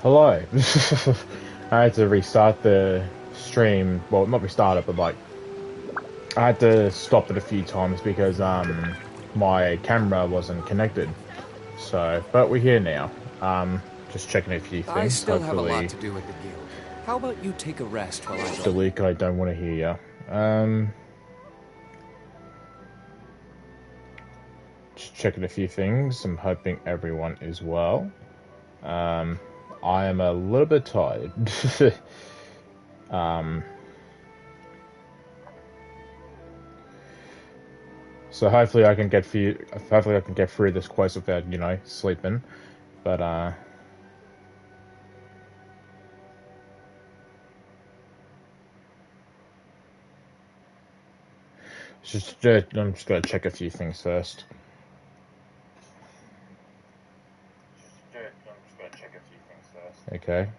Hello. I had to restart the stream. Well, not restart it, but like I had to stop it a few times because my camera wasn't connected. So, but we're here now. Just checking a few things. I still have a Hopefully, lot to do with the guild. How about you take a rest while I go? Delete. I don't want to hear you. Just checking a few things. I'm hoping everyone is well. I am a little bit tired. So hopefully I can get through this quest without, sleeping. But I'm just gonna check a few things first. Okay.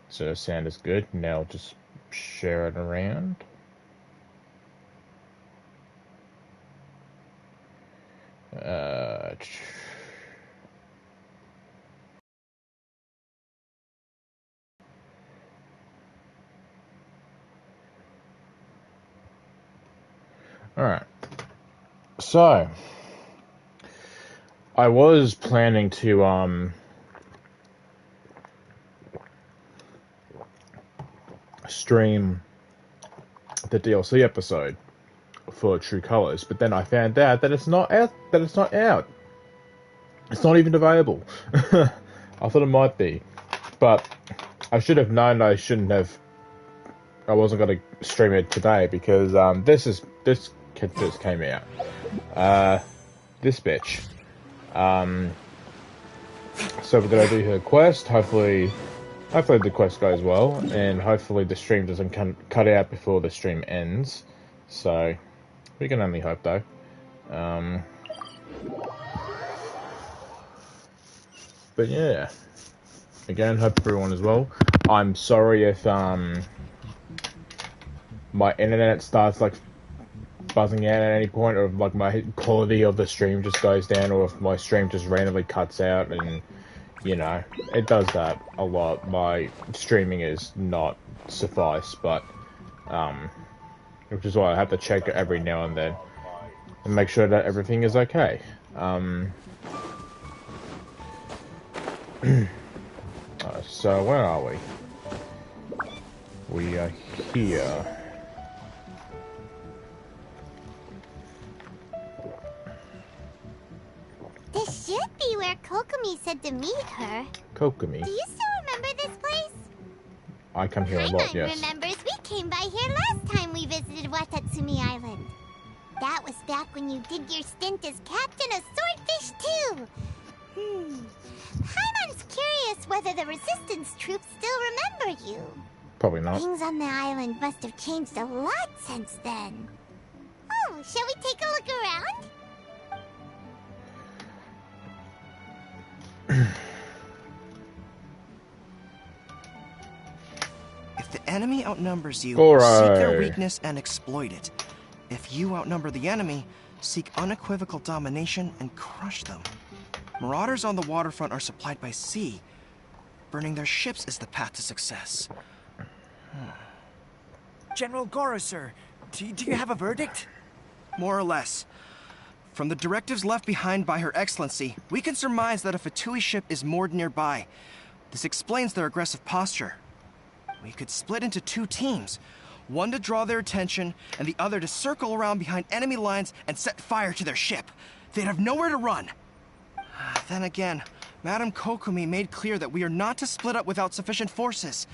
So sound is good. Now I'll just share it around. Alright. So I was planning to stream the DLC episode for True Colors, but then I found out that it's not out. It's not even available. I thought it might be, but I should have known I shouldn't have. I wasn't going to stream it today because this kid just came out. This bitch. So we're gonna do her quest. Hopefully the quest goes well, and hopefully the stream doesn't cut out before the stream ends. So we can only hope, though. But yeah, again, hope everyone is well. I'm sorry if my internet starts like buzzing out at any point, or if like my quality of the stream just goes down, or if my stream just randomly cuts out, and it does that a lot. My streaming is not suffice, but which is why I have to check it every now and then and make sure that everything is okay. So where are we? We are here. This should be where KOKOMI said to meet her. KOKOMI? Do you still remember this place? I come here a lot, yes. Paimon remembers we came by here last time we visited Watatsumi Island. That was back when you did your stint as captain of Swordfish too. Paimon's curious whether the resistance troops still remember you. Probably not. Things on the island must have changed a lot since then. Oh, shall we take a look around? If the enemy outnumbers you, Alright. seek their weakness and exploit it. If you outnumber the enemy, seek unequivocal domination and crush them. Marauders on the waterfront are supplied by sea. Burning their ships is the path to success. General Goro, sir, do you have a verdict? More or less. From the directives left behind by Her Excellency, we can surmise that a Fatui ship is moored nearby. This explains their aggressive posture. We could split into two teams. One to draw their attention, and the other to circle around behind enemy lines and set fire to their ship. They'd have nowhere to run. Then again, Madame KOKOMI made clear that we are not to split up without sufficient forces.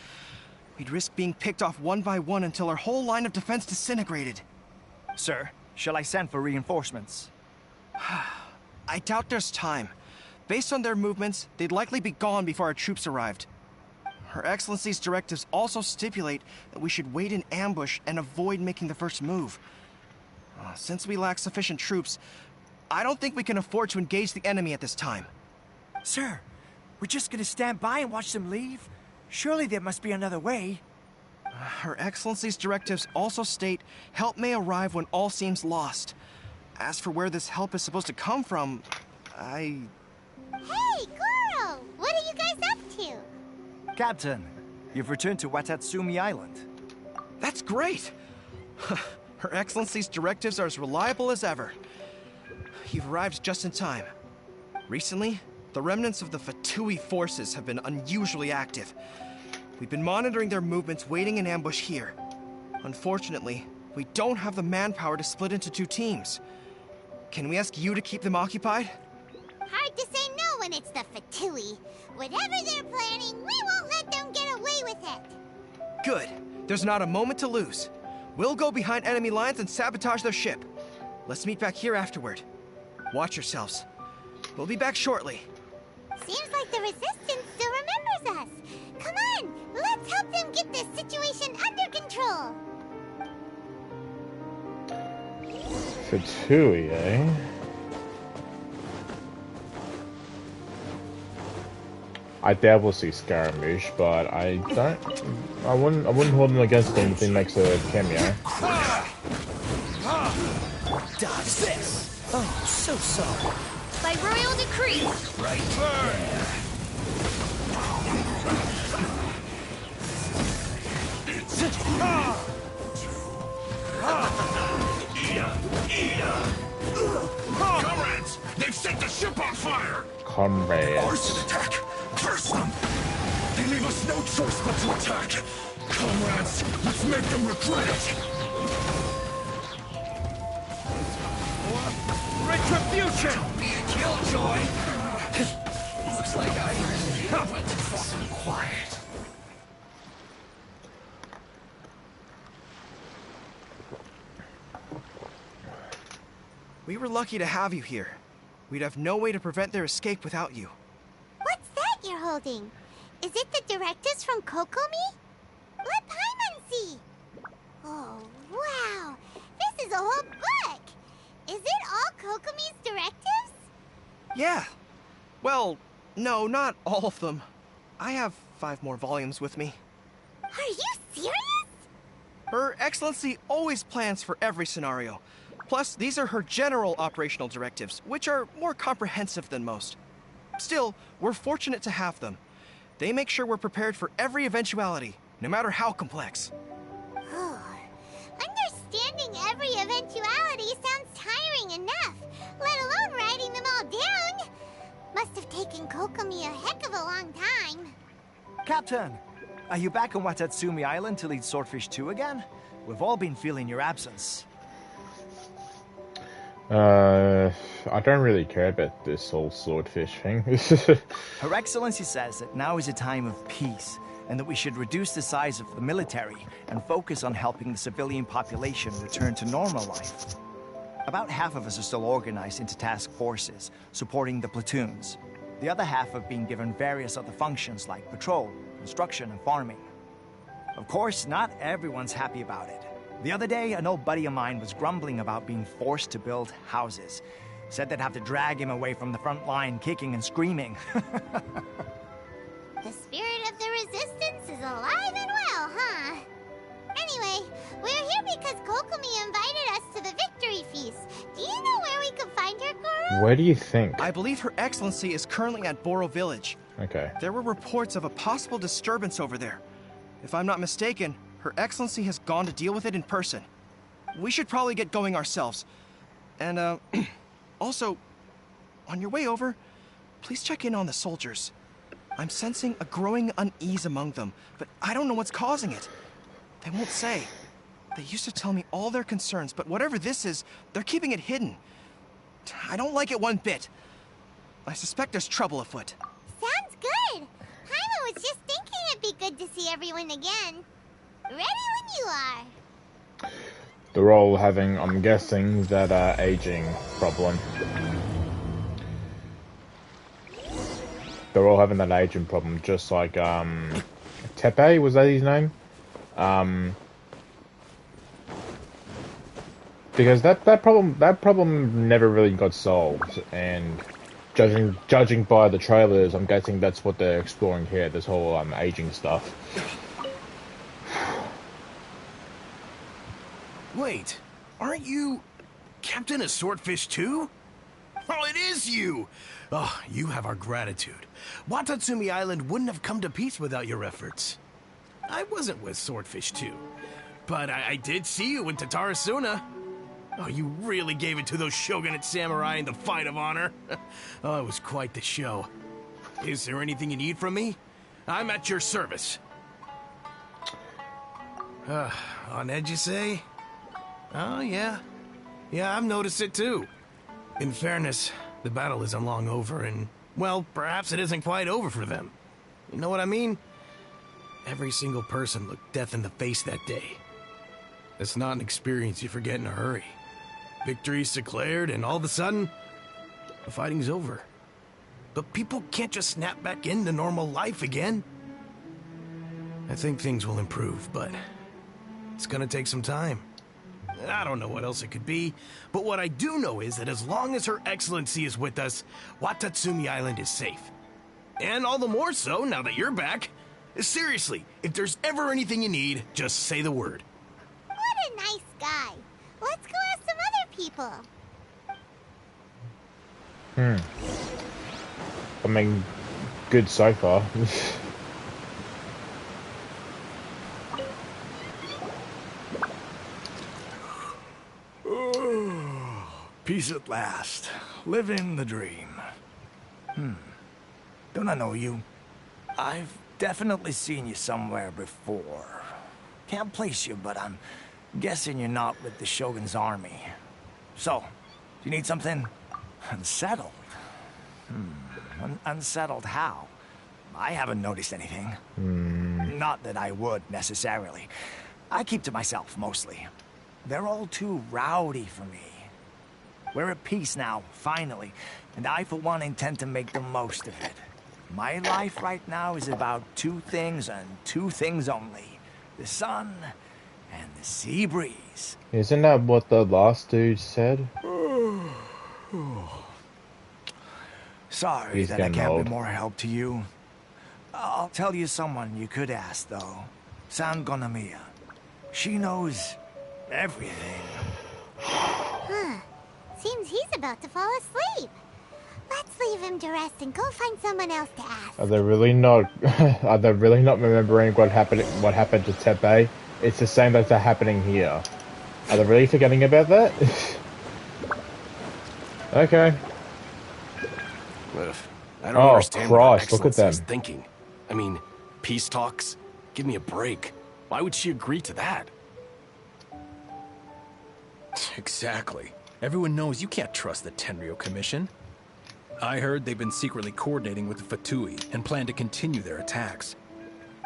We'd risk being picked off one by one until our whole line of defense disintegrated. Sir, shall I send for reinforcements? I doubt there's time. Based on their movements, they'd likely be gone before our troops arrived. Her Excellency's directives also stipulate that we should wait in ambush and avoid making the first move. Since we lack sufficient troops, I don't think we can afford to engage the enemy at this time. Sir, we're just gonna stand by and watch them leave? Surely there must be another way. Her Excellency's directives also state help may arrive when all seems lost. As for where this help is supposed to come from, Hey, Goro! What are you guys up to? Captain, you've returned to Watatsumi Island. That's great! Her Excellency's directives are as reliable as ever. You've arrived just in time. Recently, the remnants of the Fatui forces have been unusually active. We've been monitoring their movements, waiting in ambush here. Unfortunately, we don't have the manpower to split into 2 teams. Can we ask you to keep them occupied? Hard to say no when it's the Fatui. Whatever they're planning, we won't let them get away with it. Good. There's not a moment to lose. We'll go behind enemy lines and sabotage their ship. Let's meet back here afterward. Watch yourselves. We'll be back shortly. Seems like the Resistance still remembers us. Come on, let's help them get this situation under control. Fatui, eh? I doubt we'll see Scaramouche, but I wouldn't hold him against him if he makes a cameo. Dodge this! Oh, so sorry. By royal decree. Right. Comrades! They've set the ship on fire! Comrades. Arson attack! Curse them! They leave us no choice but to attack! Comrades, let's make them regret it! Retribution! Be a killjoy! Looks like I went too far. Quiet. We were lucky to have you here. We'd have no way to prevent their escape without you. What's that you're holding? Is it the directives from KOKOMI? Let Paimon see. Oh, wow. This is a whole book. Is it all KOKOMI's directives? Yeah. Well, no, not all of them. I have 5 more volumes with me. Are you serious? Her Excellency always plans for every scenario. Plus, these are her general operational directives, which are more comprehensive than most. Still, we're fortunate to have them. They make sure we're prepared for every eventuality, no matter how complex. Understanding every eventuality sounds tiring enough, let alone writing them all down. Must have taken KOKOMI a heck of a long time. Captain, are you back on Watatsumi Island to lead Swordfish 2 again? We've all been feeling your absence. I don't really care about this whole swordfish thing. Her Excellency says that now is a time of peace, and that we should reduce the size of the military and focus on helping the civilian population return to normal life. About half of us are still organized into task forces, supporting the platoons. The other half have been given various other functions like patrol, construction, and farming. Of course, not everyone's happy about it. The other day, an old buddy of mine was grumbling about being forced to build houses. Said they'd have to drag him away from the front line, kicking and screaming. The spirit of the Resistance is alive and well, huh? Anyway, we're here because KOKOMI invited us to the Victory Feast. Do you know where we could find her, Goro? Where do you think? I believe Her Excellency is currently at Boro Village. Okay. There were reports of a possible disturbance over there. If I'm not mistaken, Her Excellency has gone to deal with it in person. We should probably get going ourselves. And, also, on your way over, please check in on the soldiers. I'm sensing a growing unease among them, but I don't know what's causing it. They won't say. They used to tell me all their concerns, but whatever this is, they're keeping it hidden. I don't like it one bit. I suspect there's trouble afoot. Sounds good. Paimon was just thinking it'd be good to see everyone again. Ready when you are. They're all having, I'm guessing, that aging problem. They're all having that aging problem, just like Tepe, was that his name? Because that problem never really got solved, and judging by the trailers, I'm guessing that's what they're exploring here. This whole aging stuff. Wait, aren't you Captain of Swordfish too? Oh, it is you! Oh, you have our gratitude. Watatsumi Island wouldn't have come to peace without your efforts. I wasn't with Swordfish too, but I did see you in Tatarasuna. Oh, you really gave it to those shogunate samurai in the fight of honor. Oh, it was quite the show. Is there anything you need from me? I'm at your service. On edge, you say? Oh, yeah. Yeah, I've noticed it too. In fairness, the battle isn't long over, and, well, perhaps it isn't quite over for them. You know what I mean? Every single person looked death in the face that day. It's not an experience you forget in a hurry. Victory's declared, and all of a sudden, the fighting's over. But people can't just snap back into normal life again. I think things will improve, but it's gonna take some time. I don't know what else it could be, but what I do know is that as long as Her Excellency is with us, Watatsumi Island is safe. And all the more so now that you're back. Seriously, if there's ever anything you need, just say the word. What a nice guy. Let's go ask some other people. I mean, good so far. Peace at last. Living the dream. Don't I know you? I've definitely seen you somewhere before. Can't place you, but I'm guessing you're not with the Shogun's army. So, do you need something? Unsettled? Unsettled how? I haven't noticed anything. Not that I would, necessarily. I keep to myself, mostly. They're all too rowdy for me. We're at peace now, finally, and I, for one, intend to make the most of it. My life right now is about two things and two things only. The sun and the sea breeze. Isn't that what the last dude said? Sorry He's that I getting can't old. be more help to you. I'll tell you someone you could ask, though. San Gonamiya. She knows everything. Seems he's about to fall asleep. Let's leave him to rest and go find someone else to ask. Are they really not? Are they really not remembering what happened? What happened to Tepe? It's the same that's happening here. Are they really forgetting about that? Okay. I don't Oh, understand what Her Christ, look at Excellency is them. thinking. I mean, peace talks? Give me a break. Why would she agree to that? Exactly. Everyone knows you can't trust the Tenryo Commission. I heard they've been secretly coordinating with the Fatui and plan to continue their attacks.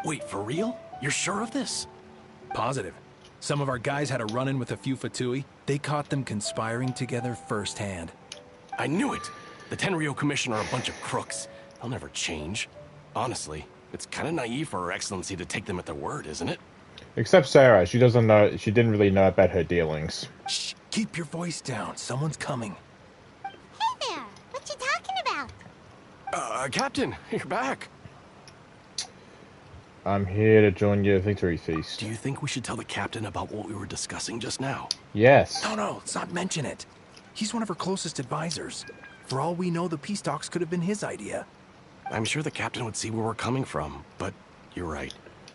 Wait, for real? You're sure of this? Positive. Some of our guys had a run-in with a few Fatui. They caught them conspiring together firsthand. I knew it! The Tenryo Commission are a bunch of crooks. They'll never change. Honestly, it's kind of naive for Her Excellency to take them at their word, isn't it? Except Sarah, she doesn't know. She didn't really know about her dealings. Shh, keep your voice down. Someone's coming. Hey there, what you talking about? Captain, you're back. I'm here to join your victory feast. Do you think we should tell the captain about what we were discussing just now? Yes. No, let's not mention it. He's one of her closest advisors. For all we know, the peace talks could have been his idea. I'm sure the captain would see where we're coming from, but you're right.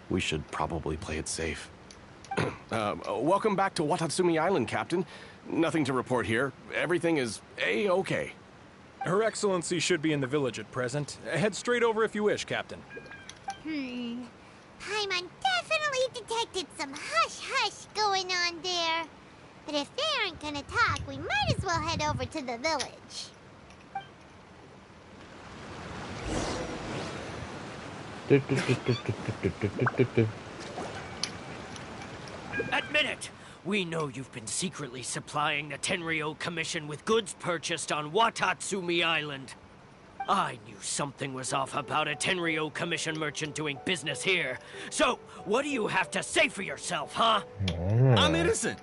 We should probably play it safe. Welcome back to Watatsumi Island, Captain. Nothing to report here. Everything is A-okay. Her Excellency should be in the village at present. Head straight over if you wish, Captain. Paimon definitely detected some hush-hush going on there. But if they aren't gonna talk, we might as well head over to the village. Admit it! We know you've been secretly supplying the Tenryo Commission with goods purchased on Watatsumi Island. I knew something was off about a Tenryo Commission merchant doing business here. So, what do you have to say for yourself, huh? I'm innocent!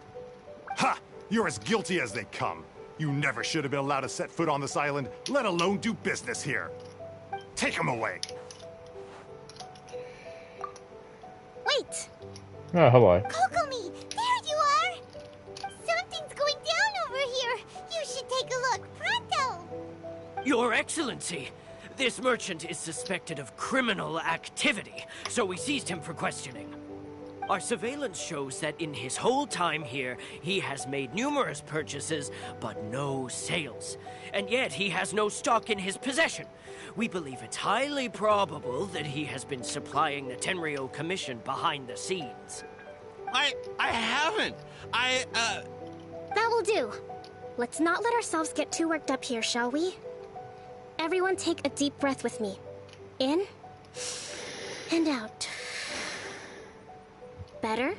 Ha! You're as guilty as they come. You never should have been allowed to set foot on this island, let alone do business here. Take him away. Wait! Oh, hello. Kokomi! There you are! Something's going down over here! You should take a look, pronto! Your Excellency, this merchant is suspected of criminal activity, so we seized him for questioning. Our surveillance shows that in his whole time here, he has made numerous purchases, but no sales. And yet he has no stock in his possession. We believe it's highly probable that he has been supplying the Tenryo Commission behind the scenes. I haven't. That will do. Let's not let ourselves get too worked up here, shall we? Everyone take a deep breath with me. In and out. Better?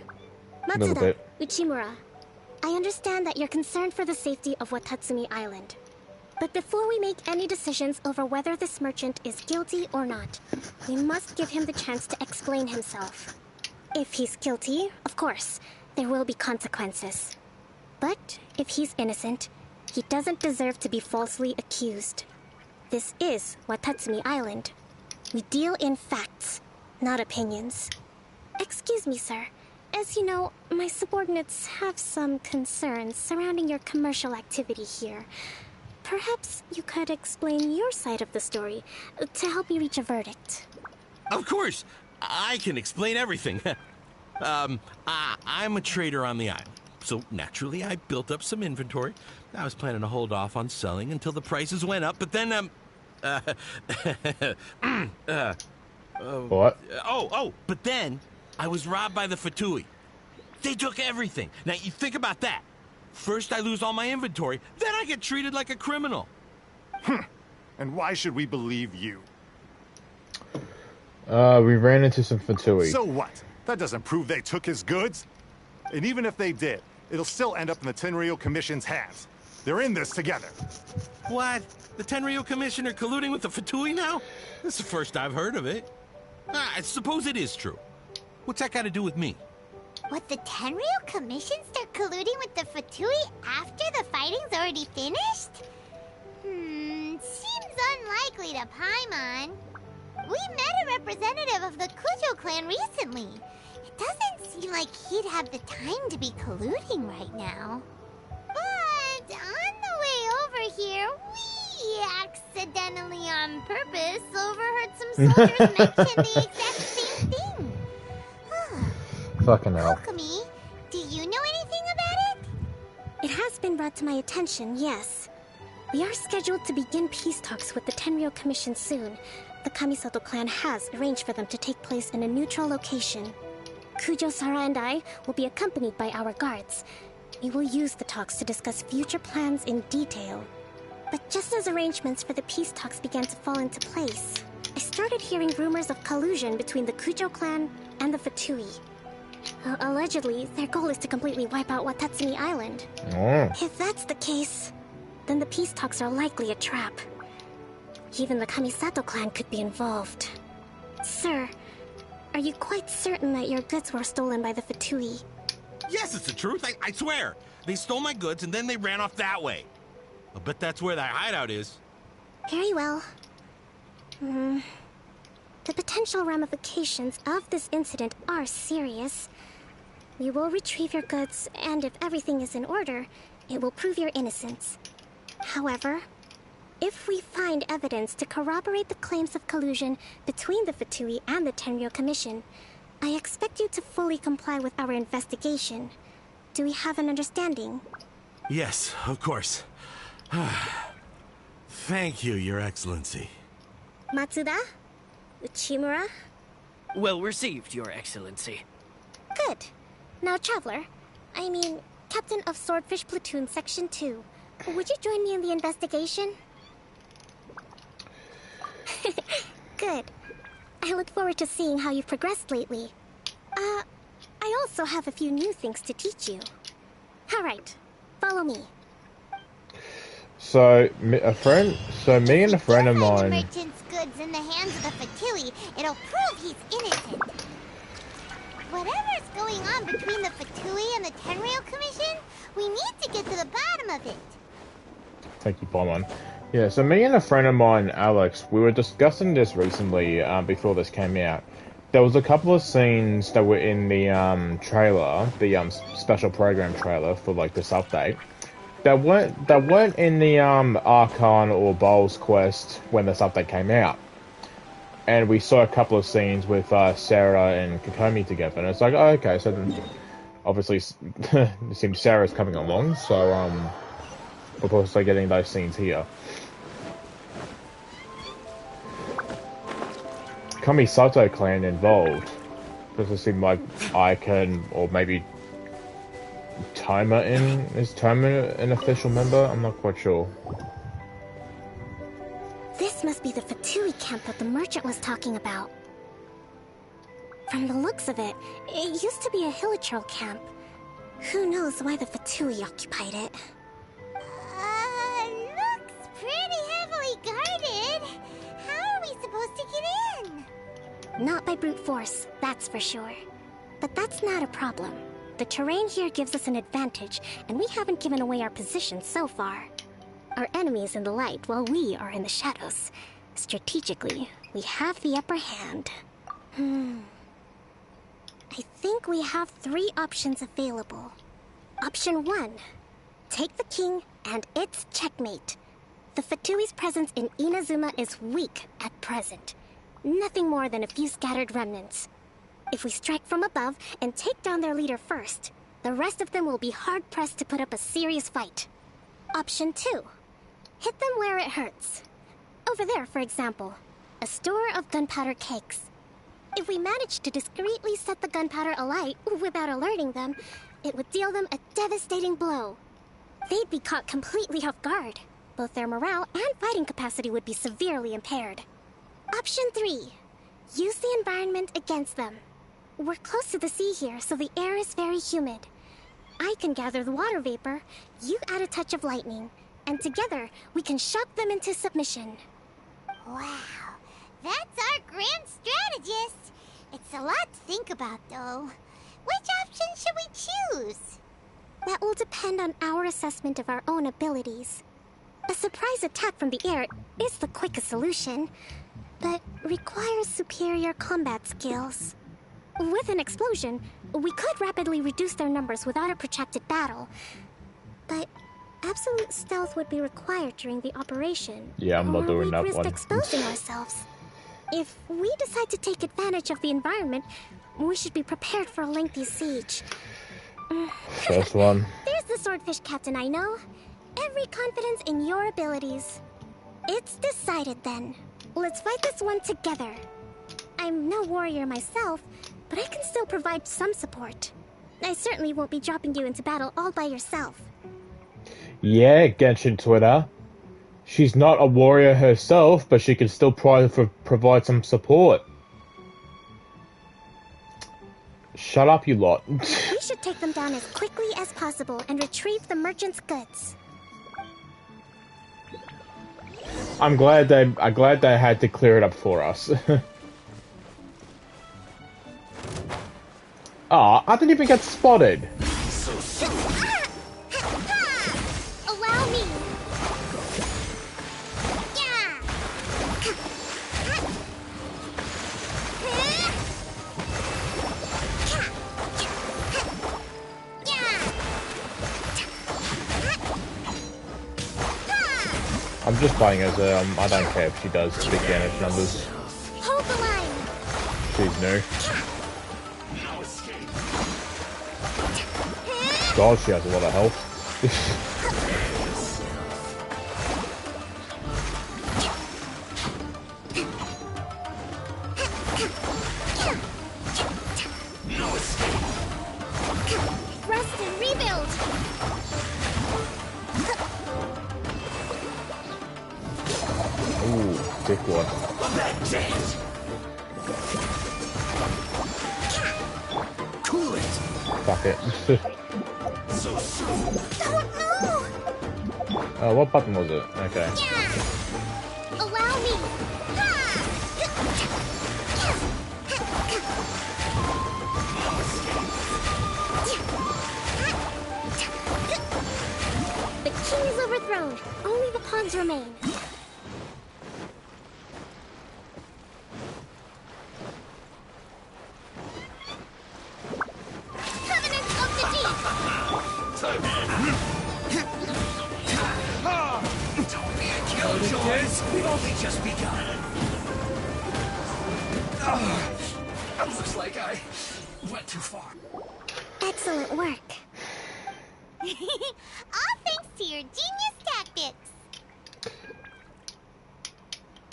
Matsuda, Uchimura, I understand that you're concerned for the safety of Watatsumi Island. But before we make any decisions over whether this merchant is guilty or not, we must give him the chance to explain himself. If he's guilty, of course, there will be consequences. But if he's innocent, he doesn't deserve to be falsely accused. This is Watatsumi Island. We deal in facts, not opinions. Excuse me, sir. As you know, my subordinates have some concerns surrounding your commercial activity here. Perhaps you could explain your side of the story to help me reach a verdict. Of course, I can explain everything. I'm a trader on the island, so naturally I built up some inventory. I was planning to hold off on selling until the prices went up, but then, what? But then I was robbed by the Fatui. They took everything. Now, you think about that. First I lose all my inventory, then I get treated like a criminal. And why should we believe you? We ran into some Fatui. So what? That doesn't prove they took his goods. And even if they did, it'll still end up in the Tenryo Commission's hands. They're in this together. What? The Tenryo Commission are colluding with the Fatui now? This is the first I've heard of it. I suppose it is true. What's that got to do with me? What, the Tenryo Commission start colluding with the Fatui after the fighting's already finished? Seems unlikely to Paimon. We met a representative of the Kujo clan recently. It doesn't seem like he'd have the time to be colluding right now. But on the way over here, we accidentally on purpose overheard some soldiers mention the exact same thing. Fucking hell. KOKOMI, do you know anything about it? It has been brought to my attention, yes. We are scheduled to begin peace talks with the Tenryo Commission soon. The Kamisato clan has arranged for them to take place in a neutral location. Kujo-Sara and I will be accompanied by our guards. We will use the talks to discuss future plans in detail. But just as arrangements for the peace talks began to fall into place, I started hearing rumors of collusion between the Kujo clan and the Fatui. Allegedly, their goal is to completely wipe out Watatsumi Island. If that's the case, then the peace talks are likely a trap. Even the Kamisato clan could be involved. Sir, are you quite certain that your goods were stolen by the Fatui? Yes, it's the truth. I swear. They stole my goods and then they ran off that way. I'll bet that's where that hideout is. Very well. The potential ramifications of this incident are serious. We will retrieve your goods, and if everything is in order, it will prove your innocence. However, if we find evidence to corroborate the claims of collusion between the Fatui and the Tenryo Commission, I expect you to fully comply with our investigation. Do we have an understanding? Yes, of course. Thank you, Your Excellency. Matsuda? Uchimura? Well received, Your Excellency. Good. Now, Traveler, Captain of Swordfish Platoon Section 2, would you join me in the investigation? Good. I look forward to seeing how you've progressed lately. I also have a few new things to teach you. Alright, follow me. So, me and a friend of mine... If the merchant's goods in the hands of the Fatui, it'll prove he's innocent. Whatever's going on between the Fatui and the Tenryo Commission, we need to get to the bottom of it. Thank you, Paimon. Yeah, so me and a friend of mine, Alex, we were discussing this recently, before this came out. There was a couple of scenes that were in the trailer, the special program trailer for like this update, That weren't in the Archon or Bowls quest when this update came out. And we saw a couple of scenes with Sarah and KOKOMI together, and it's like, oh, okay, so then obviously it seems Sarah's coming along, so we're also getting those scenes here. Kami Sato clan involved. Does it seem like Icon or maybe Toma is Toma an official member? I'm not quite sure. This must be the Fatui camp that the merchant was talking about. From the looks of it, it used to be a Hilichurl camp. Who knows why the Fatui occupied it? Looks pretty heavily guarded. How are we supposed to get in? Not by brute force, that's for sure. But that's not a problem. The terrain here gives us an advantage, and we haven't given away our position so far. Our enemy is in the light, while we are in the shadows. Strategically, we have the upper hand. I think we have 3 options available. Option 1. Take the king, and it's checkmate. The Fatui's presence in Inazuma is weak at present. Nothing more than a few scattered remnants. If we strike from above and take down their leader first, the rest of them will be hard-pressed to put up a serious fight. Option 2. Hit them where it hurts. Over there, for example, a store of gunpowder cakes. If we manage to discreetly set the gunpowder alight without alerting them, it would deal them a devastating blow. They'd be caught completely off guard. Both their morale and fighting capacity would be severely impaired. Option 3. Use the environment against them. We're close to the sea here, so the air is very humid. I can gather the water vapor, you add a touch of lightning, and together we can shock them into submission. Wow, that's our grand strategist. It's a lot to think about, though. Which option should we choose? That will depend on our assessment of our own abilities. A surprise attack from the air is the quickest solution, but requires superior combat skills. With an explosion, we could rapidly reduce their numbers without a protracted battle, but absolute stealth would be required during the operation. Yeah, I'm not doing that risk one. exposing ourselves. If we decide to take advantage of the environment, we should be prepared for a lengthy siege. First one. There's the swordfish captain I know. Every confidence in your abilities. It's decided then. Let's fight this one together. I'm no warrior myself, but I can still provide some support. I certainly won't be dropping you into battle all by yourself. Yeah, Genshin Twitter. She's not a warrior herself, but she can still provide some support. Shut up, you lot. We should take them down as quickly as possible and retrieve the merchant's goods. I'm glad they had to clear it up for us. Ah, I didn't even get spotted. Allow me. I'm just playing as I don't care if she does big damage numbers. Hold the line. She's new. God, she has a lot of health. Rest and rebuild. Ooh, thick one. Cool it. Fuck it. Oh, no. What button was it? Okay. Allow me. The king is overthrown. Only the pawns remain. Covenant of the Deep. just begun. Looks like I went too far. Excellent work. All thanks to your genius tactics.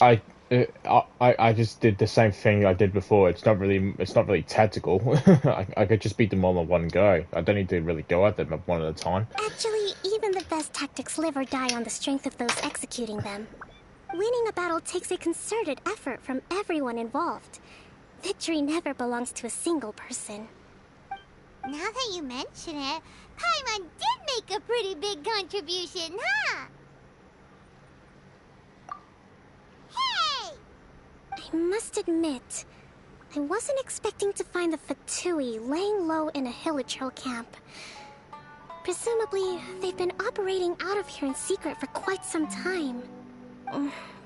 I just did the same thing I did before. It's not really tactical. I could just beat them all in one go. I don't need to really go at them one at a time. Actually, even the best tactics live or die on the strength of those executing them. Winning a battle takes a concerted effort from everyone involved. Victory never belongs to a single person. Now that you mention it, Paimon did make a pretty big contribution, huh? Hey! I must admit, I wasn't expecting to find the Fatui laying low in a Hilichurl camp. Presumably, they've been operating out of here in secret for quite some time.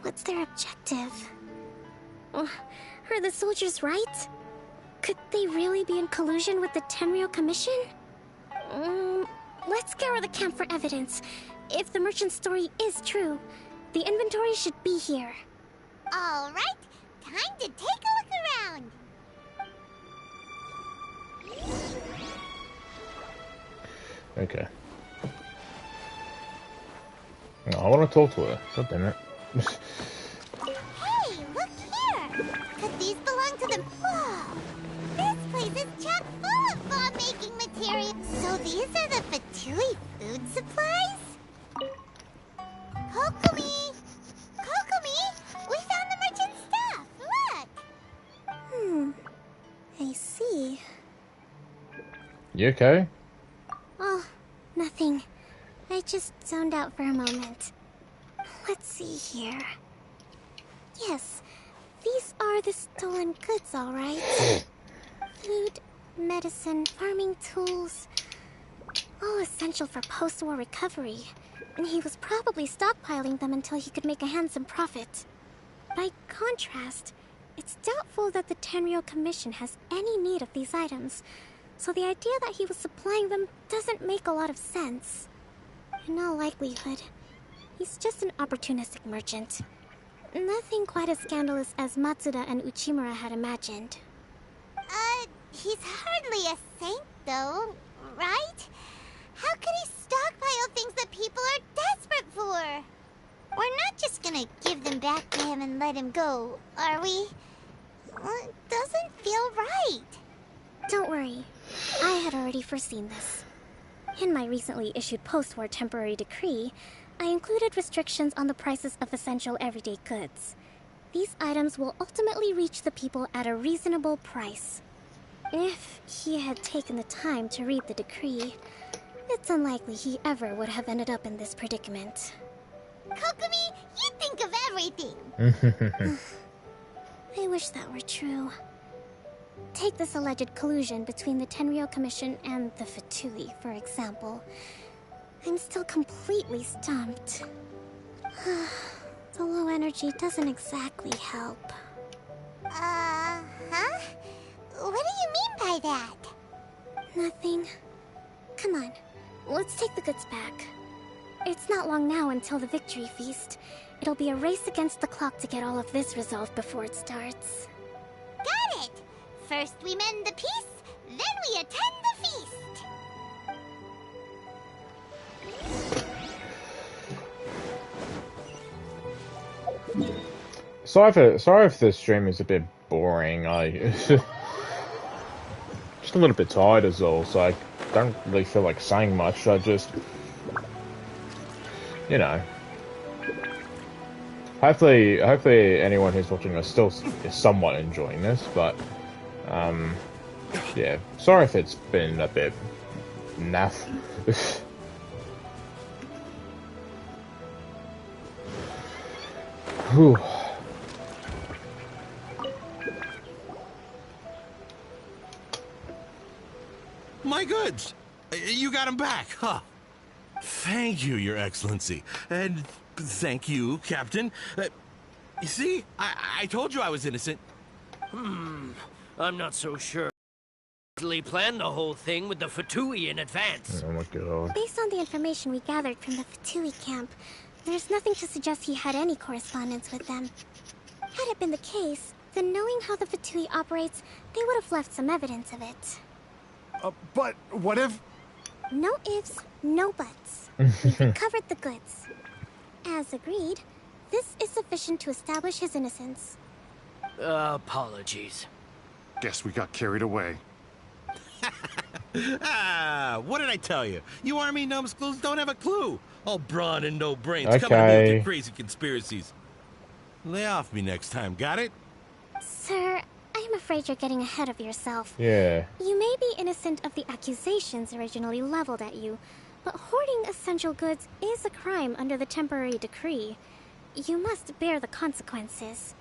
What's their objective? Are the soldiers right? Could they really be in collusion with the Tenryou Commission? Let's scour the camp for evidence. If the merchant's story is true, the inventory should be here. All right, time to take a look around. Okay. I want to talk to her. God damn it. Hey, look here! Could these belong to them? Whoa! This place is chock full of bomb-making materials. So these are the Fatui food supplies? KOKOMI! KOKOMI! We found the merchant's stuff! Look! I see. You okay? Oh, nothing. I just zoned out for a moment. Let's see here. Yes, these are the stolen goods, all right. Food, medicine, farming tools. All essential for post-war recovery. And he was probably stockpiling them until he could make a handsome profit. By contrast, it's doubtful that the Tenryou Commission has any need of these items, so the idea that he was supplying them doesn't make a lot of sense. In all likelihood, he's just an opportunistic merchant. Nothing quite as scandalous as Matsuda and Uchimura had imagined. He's hardly a saint, though, right? How could he stockpile things that people are desperate for? We're not just gonna give them back to him and let him go, are we? Well, it doesn't feel right. Don't worry. I had already foreseen this. In my recently issued post-war temporary decree, I included restrictions on the prices of essential everyday goods. These items will ultimately reach the people at a reasonable price. If he had taken the time to read the decree, it's unlikely he ever would have ended up in this predicament. KOKOMI, you think of everything! I wish that were true. Take this alleged collusion between the Tenryou Commission and the Fatui, for example. I'm still completely stumped. The low energy doesn't exactly help. Huh? What do you mean by that? Nothing. Come on, let's take the goods back. It's not long now until the victory feast. It'll be a race against the clock to get all of this resolved before it starts. Got it! First we mend the peace, then we attend the feast! Sorry if the stream is a bit boring. Just a little bit tired as well, so I don't really feel like saying much. I just, you know, hopefully anyone who's watching us still is somewhat enjoying this. But yeah, sorry if it's been a bit naff. Whew. My goods! You got them back, huh? Thank you, Your Excellency. And thank you, Captain. You see, I told you I was innocent. I'm not so sure. He planned the whole thing with the Fatui in advance. Oh my god. Based on the information we gathered from the Fatui camp, there's nothing to suggest he had any correspondence with them. Had it been the case, then knowing how the Fatui operates, they would have left some evidence of it. But what if... No ifs, no buts. We've recovered the goods. As agreed, this is sufficient to establish his innocence. Apologies. Guess we got carried away. What did I tell you? You army numbskulls don't have a clue. All brawn and no brains. Okay. Come on with your crazy conspiracies. Lay off me next time, got it? Sir, I'm afraid you're getting ahead of yourself. Yeah. You may be innocent of the accusations originally leveled at you, but hoarding essential goods is a crime under the temporary decree. You must bear the consequences.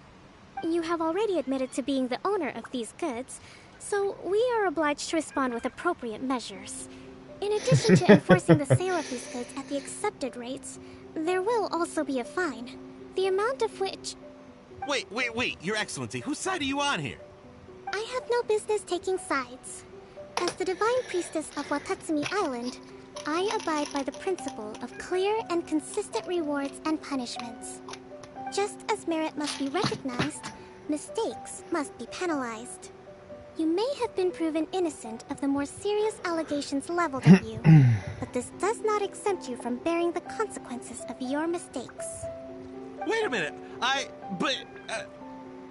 You have already admitted to being the owner of these goods, so we are obliged to respond with appropriate measures. In addition to enforcing the sale of these goods at the accepted rates, there will also be a fine, the amount of which... Wait, Your Excellency, whose side are you on here? I have no business taking sides. As the Divine Priestess of Watatsumi Island, I abide by the principle of clear and consistent rewards and punishments. Just as merit must be recognized, mistakes must be penalized. You may have been proven innocent of the more serious allegations leveled at you, but this does not exempt you from bearing the consequences of your mistakes. Wait a minute,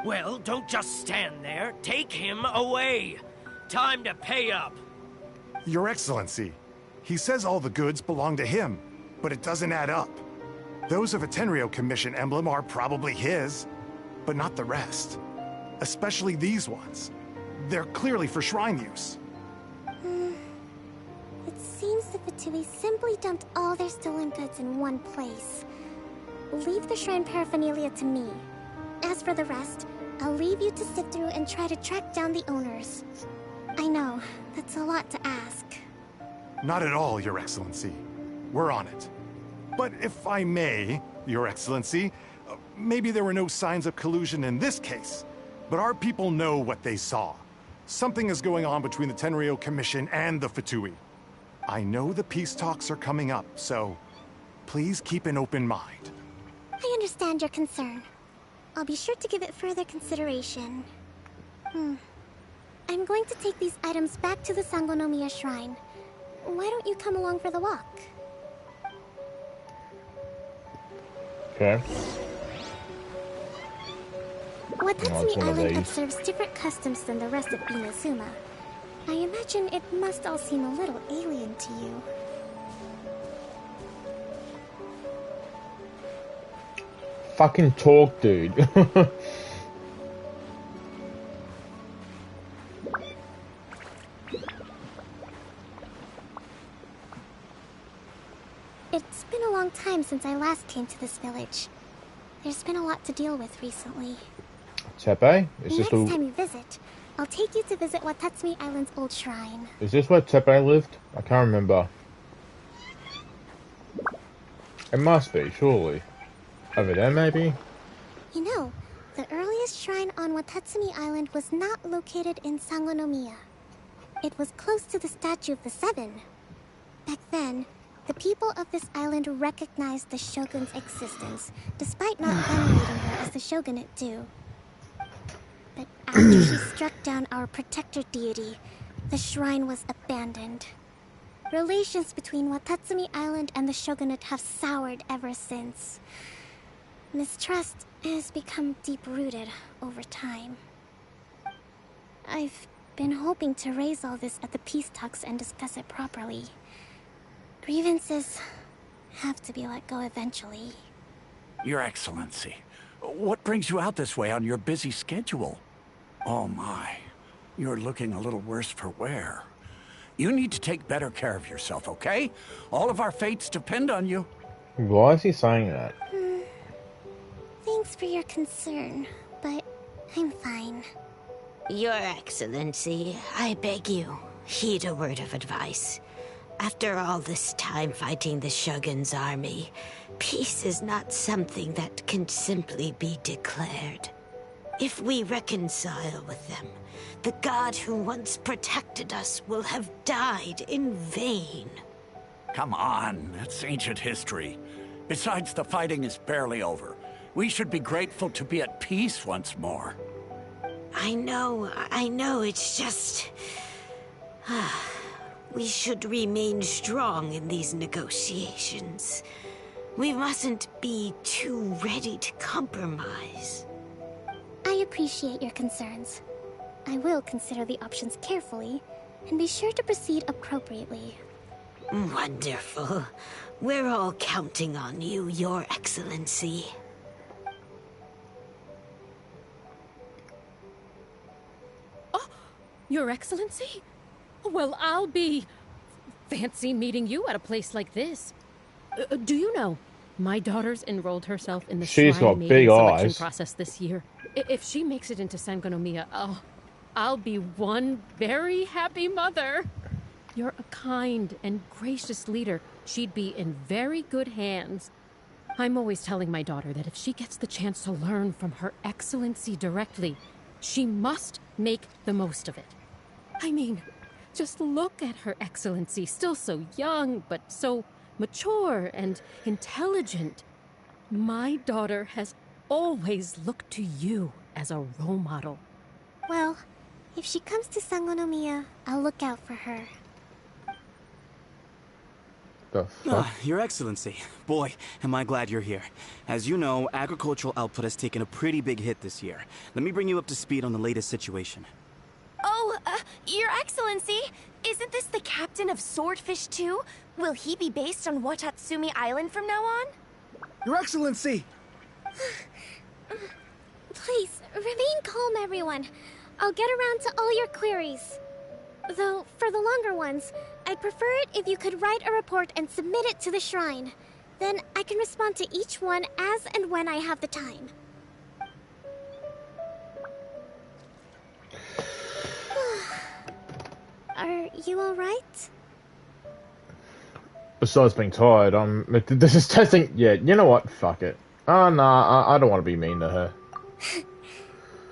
Well, don't just stand there. Take him away. Time to pay up. Your Excellency, he says all the goods belong to him, but it doesn't add up. Those of a Tenryou Commission emblem are probably his, but not the rest. Especially these ones. They're clearly for shrine use. It seems the Fatui simply dumped all their stolen goods in one place. Leave the shrine paraphernalia to me. As for the rest, I'll leave you to sift through and try to track down the owners. I know, that's a lot to ask. Not at all, Your Excellency. We're on it. But if I may, Your Excellency, maybe there were no signs of collusion in this case, but our people know what they saw. Something is going on between the Tenryou Commission and the Fatui. I know the peace talks are coming up, so please keep an open mind. I understand your concern. I'll be sure to give it further consideration. I'm going to take these items back to the Sangonomiya Shrine. Why don't you come along for the walk? Okay. Watatsumi Island observes different customs than the rest of Inazuma. I imagine it must all seem a little alien to you. Fucking talk, dude. It's been a long time since I last came to this village. There's been a lot to deal with recently. Tepe? Next time you visit, I'll take you to visit Watatsumi Island's old shrine. Is this where Tepe lived? I can't remember. It must be, surely. Over there, maybe? You know, the earliest shrine on Watatsumi Island was not located in Sangonomiya. It was close to the Statue of the Seven. Back then, the people of this island recognized the Shogun's existence, despite not venerating her as the Shogunate do. But after she struck down our protector deity, the shrine was abandoned. Relations between Watatsumi Island and the Shogunate have soured ever since. Mistrust has become deep-rooted over time. I've been hoping to raise all this at the peace talks and discuss it properly. Grievances have to be let go eventually. Your Excellency, what brings you out this way on your busy schedule? Oh my, you're looking a little worse for wear. You need to take better care of yourself, okay? All of our fates depend on you. Why is he saying that? Thanks for your concern, but I'm fine. Your Excellency, I beg you, heed a word of advice. After all this time fighting the Shogun's army, peace is not something that can simply be declared. If we reconcile with them, the god who once protected us will have died in vain. Come on, that's ancient history. Besides, the fighting is barely over. We should be grateful to be at peace once more. I know, it's just... we should remain strong in these negotiations. We mustn't be too ready to compromise. I appreciate your concerns. I will consider the options carefully, and be sure to proceed appropriately. Wonderful. We're all counting on you, Your Excellency. Oh, Your Excellency? Well, I'll be... fancy meeting you at a place like this. Do you know, my daughter's enrolled herself in the She's Shrine got Maiden big selection eyes. process this year. If she makes it into Sangonomiya, I'll be one very happy mother. You're a kind and gracious leader. She'd be in very good hands. I'm always telling my daughter that if she gets the chance to learn from Her Excellency directly, she must make the most of it. I mean, just look at Her Excellency, still so young, but so mature and intelligent. My daughter has always looked to you as a role model. Well, if she comes to Sangonomiya, I'll look out for her. The fuck? Your Excellency, boy, am I glad you're here. As you know, agricultural output has taken a pretty big hit this year. Let me bring you up to speed on the latest situation. Oh, Your Excellency, isn't this the captain of Swordfish 2? Will he be based on Watatsumi Island from now on? Your Excellency! Please, remain calm, everyone. I'll get around to all your queries. Though, for the longer ones, I'd prefer it if you could write a report and submit it to the shrine. Then I can respond to each one as and when I have the time. Are you alright? Besides being tired, this is testing. Yeah, you know what? Fuck it. Oh, nah, I don't want to be mean to her.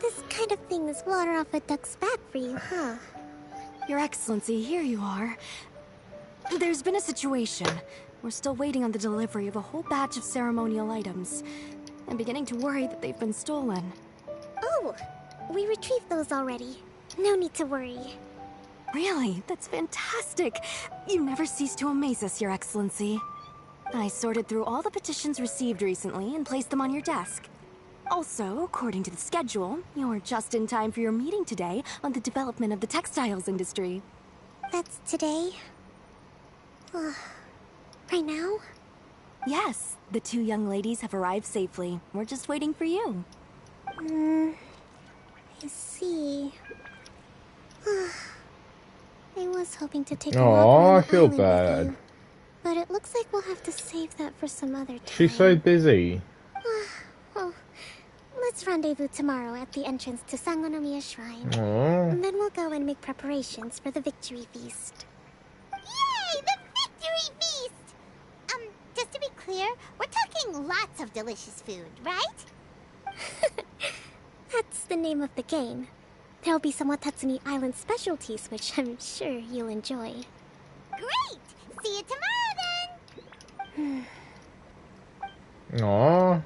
This kind of thing is water off a duck's back for you, huh? Your Excellency, here you are. There's been a situation. We're still waiting on the delivery of a whole batch of ceremonial items. I'm beginning to worry that they've been stolen. Oh, we retrieved those already. No need to worry. Really? That's fantastic. You never cease to amaze us, Your Excellency. I sorted through all the petitions received recently and placed them on your desk. Also, according to the schedule, you're just in time for your meeting today on the development of the textiles industry. That's today? Right now? Yes, the two young ladies have arrived safely. We're just waiting for you. I see. I was hoping to take a walk around I feel the island with bad. you, but it looks like we'll have to save that for some other time. She's so busy. Well, let's rendezvous tomorrow at the entrance to Sangonomiya Shrine. Aww. And then we'll go and make preparations for the victory feast. Yay! The victory feast! Just to be clear, we're talking lots of delicious food, right? That's the name of the game. There'll be some Watatsumi Island specialties, which I'm sure you'll enjoy. Great! See you tomorrow then! Aww.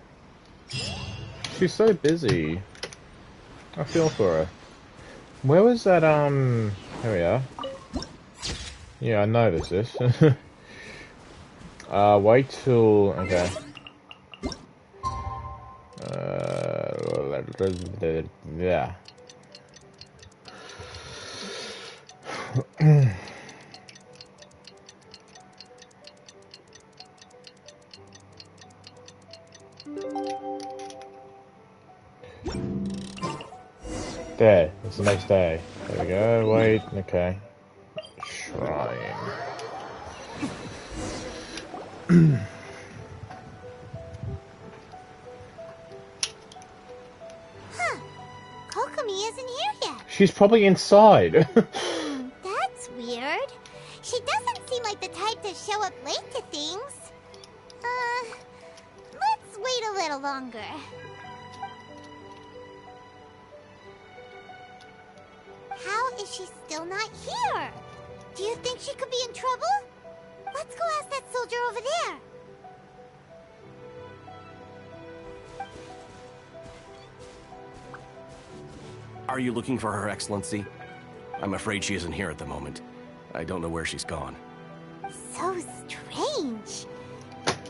She's so busy. I feel for her. Where was that, Here we are. Yeah, I noticed this. Wait till... Okay. Yeah. There, it's the next day. There we go, wait, okay. Shrine. KOKOMI isn't here yet. She's probably inside. That's weird. She doesn't seem like the type to show up late to things. Let's wait a little longer. How is she still not here? Do you think she could be in trouble? Let's go ask that soldier over there. Are you looking for Her Excellency? I'm afraid she isn't here at the moment. I don't know where she's gone. So strange.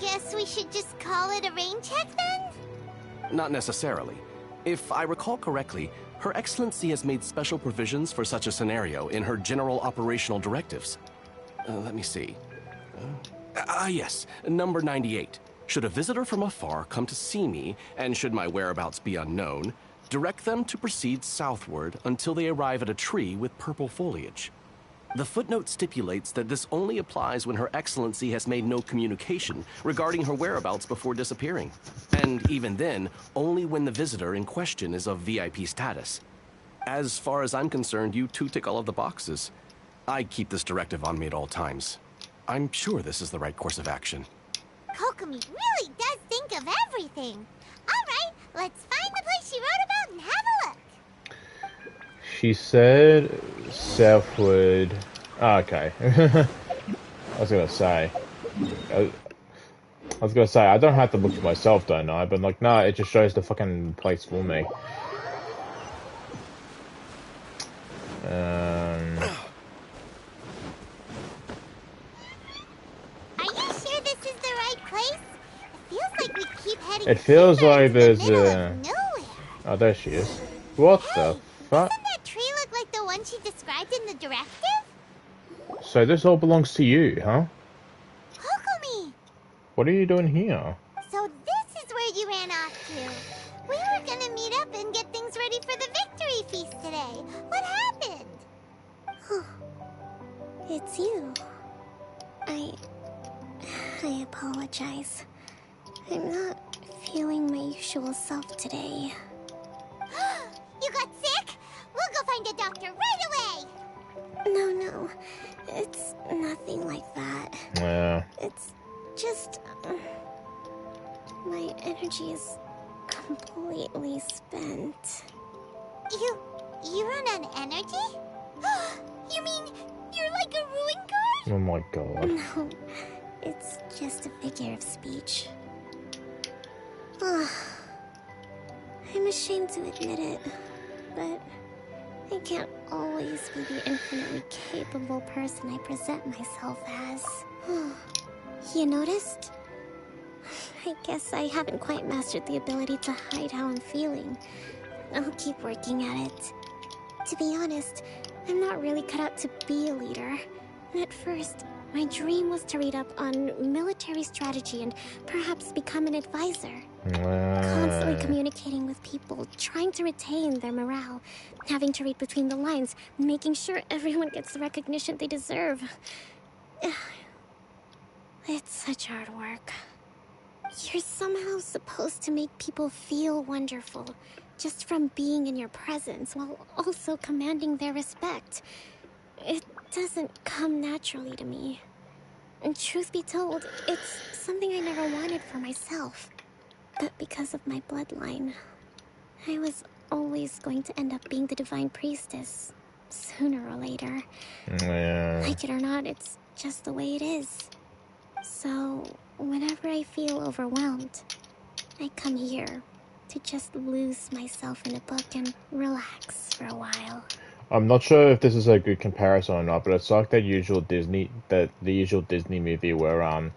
Guess we should just call it a rain check then? Not necessarily. If I recall correctly, Her Excellency has made special provisions for such a scenario in her general operational directives. Let me see. Yes, number 98. Should a visitor from afar come to see me, and should my whereabouts be unknown, direct them to proceed southward until they arrive at a tree with purple foliage. The footnote stipulates that this only applies when Her Excellency has made no communication regarding her whereabouts before disappearing. And even then, only when the visitor in question is of VIP status. As far as I'm concerned, you two tick all of the boxes. I keep this directive on me at all times. I'm sure this is the right course of action. KOKOMI really does think of everything. Alright, let's find the place she wrote about and have a look. She said southward. Oh, okay. I was gonna say. I don't have to look for myself, don't I? But like, no, it just shows the fucking place for me. Are you sure this is the right place? It feels like we keep heading. It feels like there's a. Oh, there she is. What the fuck? Doesn't that tree look like the one she described in the directive? So this all belongs to you, huh? KOKOMI! What are you doing here? So this is where you ran off to. We were gonna meet up and get things ready for the victory feast today. What happened? It's you. I apologize. I'm not feeling my usual self today. You got sick? We'll go find a doctor right away! No. It's nothing like that. Yeah. It's just... my energy is completely spent. You run on energy? You mean you're like a ruin guard? Oh my god. No, it's just a figure of speech. I'm ashamed to admit it, but I can't always be the infinitely capable person I present myself as. You noticed? I guess I haven't quite mastered the ability to hide how I'm feeling. I'll keep working at it. To be honest, I'm not really cut out to be a leader. At first, my dream was to read up on military strategy and perhaps become an advisor. Constantly communicating with people, trying to retain their morale, having to read between the lines, making sure everyone gets the recognition they deserve. It's such hard work. You're somehow supposed to make people feel wonderful, just from being in your presence, while also commanding their respect. It doesn't come naturally to me. And truth be told, it's something I never wanted for myself. But because of my bloodline, I was always going to end up being the Divine Priestess, sooner or later. Like it or not, it's just the way it is. So, whenever I feel overwhelmed, I come here to just lose myself in a book and relax for a while. I'm not sure if this is a good comparison or not, but it's like the usual Disney movie where